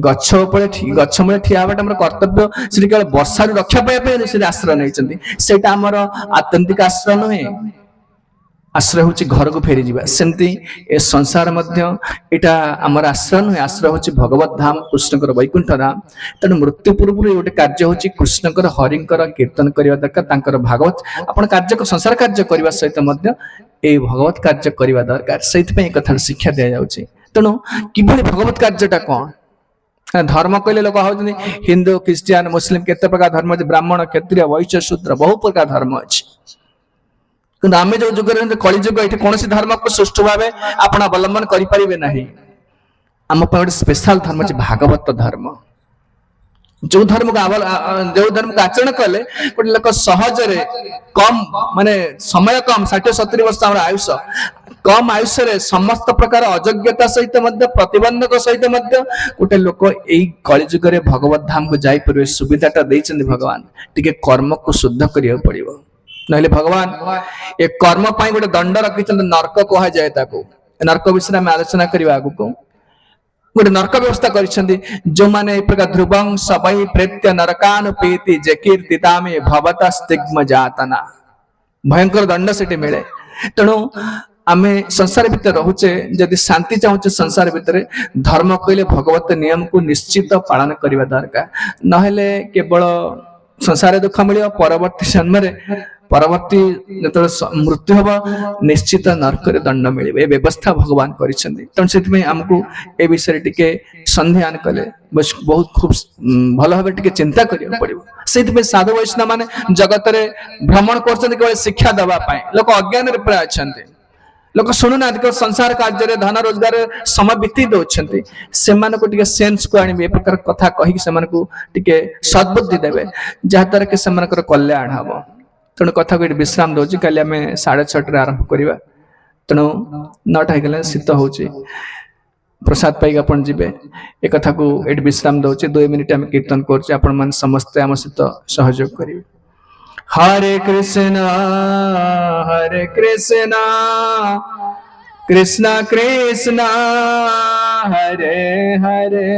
Speaker 1: गछ ऊपर गछ मूले ठिया होबाटा हमर कर्तव्य से केवल वर्षा रक्षा पाए पे से आश्रय नैचंदी सेटा हमर आतंतिक आश्रय नहे आश्रय होची घर को फेरी जीवा सेमती ए संसार मध्य एटा हमर आश्रय नहे आश्रय होची भगवत धाम कृष्णकर वैकुंठ धाम तने मृत्यु पूर्व गोटे कार्य होची कृष्णकर हरिंकर कीर्तन करबा दरकार तांकर भागवत आपण कार्य संसार कार्य करबा सहित मध्य ए भगवत कार्य करबा दरकार सहित पे कथा शिक्षा दिया जाउची तनो किभली भगवत कार्यटा कोन धर्म कहले लोक होजनी हिंदू क्रिश्चियन मुस्लिम केते प्रकार धर्म अछि ब्राह्मण क्षत्रिय वैश्य शूद्र बहु प्रकार धर्म अछि किंतु आमे जो जुग रे कलि जुग एठी कोनसी धर्म को सुष्ठु भाबे आपण अवलंबन करि परिबे नाही आम पे स्पेशल धर्म अछि भागवत धर्म जो धर्म को आचरण कले गोटे लोक सहज रे कम माने समय कम 60-70 वर्ष हमर आयुष कम आयुष रे समस्त प्रकार अयोग्यता सहित मध्य प्रतिबंधक सहित मध्य गोटे लोक एई कलि जुग रे भगवत धाम को जाई परबे सुविधाटा दैछन भगवान टिके कर्म को शुद्ध करियो पड़िबो नहले भगवान ए कर्म पाई गोटे दंड रखिछन नरक कहा जाय ताको नरक विषय में आलोचना करिवा आगु को गोटे नरक व्यवस्था करिछन्ती जो माने ए प्रकार ध्रुवं सबै प्रेत्य नरकानुपेति जे कीर्तितामे भवता स्तिग्म जातना भयंकर दंड सेटे मिले तेणु आमे संसार भितर रोचे जदि शांति चाहूचे संसार भितर धर्म कहले भगवत नियम को निश्चित पालन करने दरकार नहेले केवल संसार दुख मिल परवर्ती जन्म परवर्ती जो मृत्यु हम निश्चित नरक दंड मिले ये व्यवस्था भगवान करमको ए विषय टिके संध्यान कले बहुत खूब भल भाव टिके चिंता करिया पड़िबो से साधु वैष्णव माने जगत रे भ्रमण कर शिक्षा दवाई लोक अज्ञान प्राय अच्छा लोक शुणुना संसार कार्य धन रोजगार समय बीती दौरान से सेन्स को आने प्रकार कथा कहीकि सद्बुद्धि देवे जहाद्वारा कि से कल्याण हम तेणु कथा को विश्राम दौर कल आम 6:30 आरंभ करवा तेणु 9टा हो शीत हो प्रसाद पाइक आप जी एक कथा को ये विश्राम दौर 2 मिनिट आम कीर्तन कर समस्ते आम सहित सहयोग करेंगे। हरे कृष्ण कृष्ण कृष्ण हरे हरे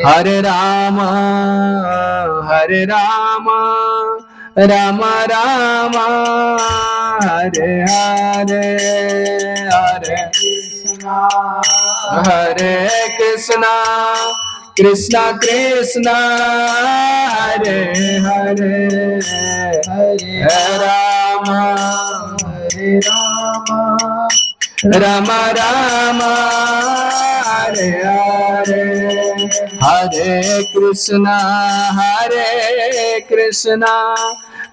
Speaker 1: हरे राम राम राम हरे हरे हरे कृष्ण कृष्ण कृष्ण हरे हरे हरे राम राम राम हरे हरे हरे कृष्ण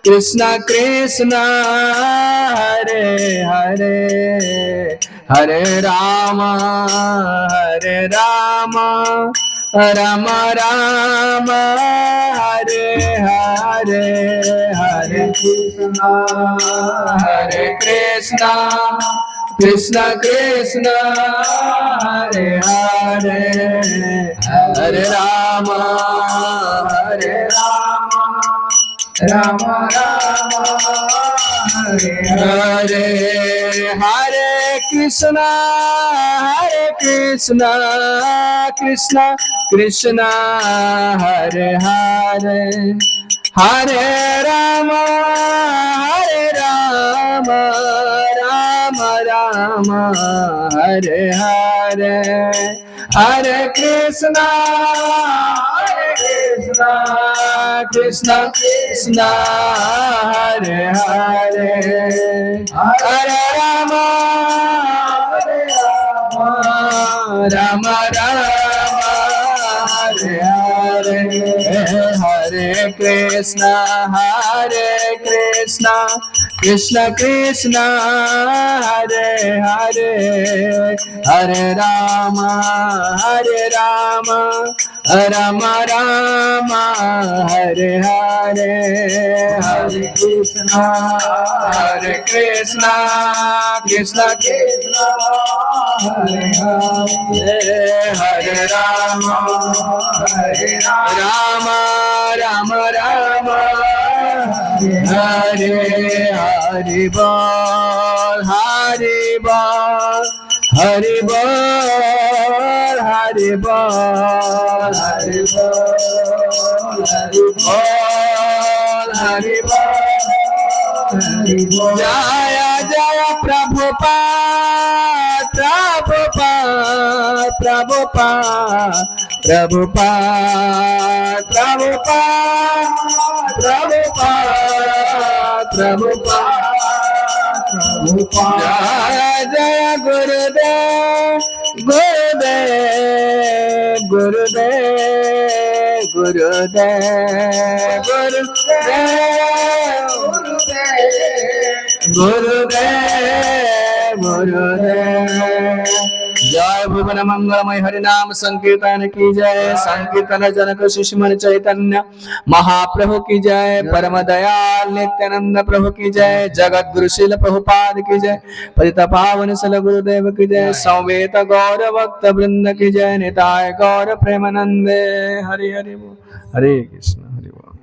Speaker 1: कृष्ण कृष्ण हरे हरे हरे राम राम राम हरे हरे हरे कृष्ण कृष्ण कृष्ण हरे हरे हरे राम राम हरे हरे हरे कृष्ण कृष्ण कृष्ण हरे हरे हरे राम राम राम हरे हरे हरे कृष्ण कृष्ण कृष्ण हरे हरे हरे राम राम हरे हरे हरे कृष्ण कृष्ण कृष्ण हरे हरे हरे राम राम राम हरे हरे हरे कृष्ण कृष्ण कृष्ण हरे हरे हरे राम राम हरे हरि बोल हरि बोल हरि बोल हरि बोल हरि बोल हरि बोल हरि बोल जय जय प्रभुपाद प्रभुपाद प्रभुपाद प्रभुपाद प्रभुपाद प्रभुपाद जय जय गुरुदेव गुरुदेव गुरुदेव गुरुदेव गुरुदेव गुरुदेव गुरुदेव जय भुवन मंगलमय हरिनाम संकीर्तन की जय संकीर्तन जनक शिशुमन चैतन्य महाप्रभु की जय परम दयाल नित्यानंद प्रभु की जय जगत गुरु शील प्रभुपाद की जय पतित पावन सल गुरुदेव की जय सौवेत गौर भक्त वृंद की जय निताय गौर प्रेमानंदे हरि हरि बोल हरे कृष्ण हरि बोल।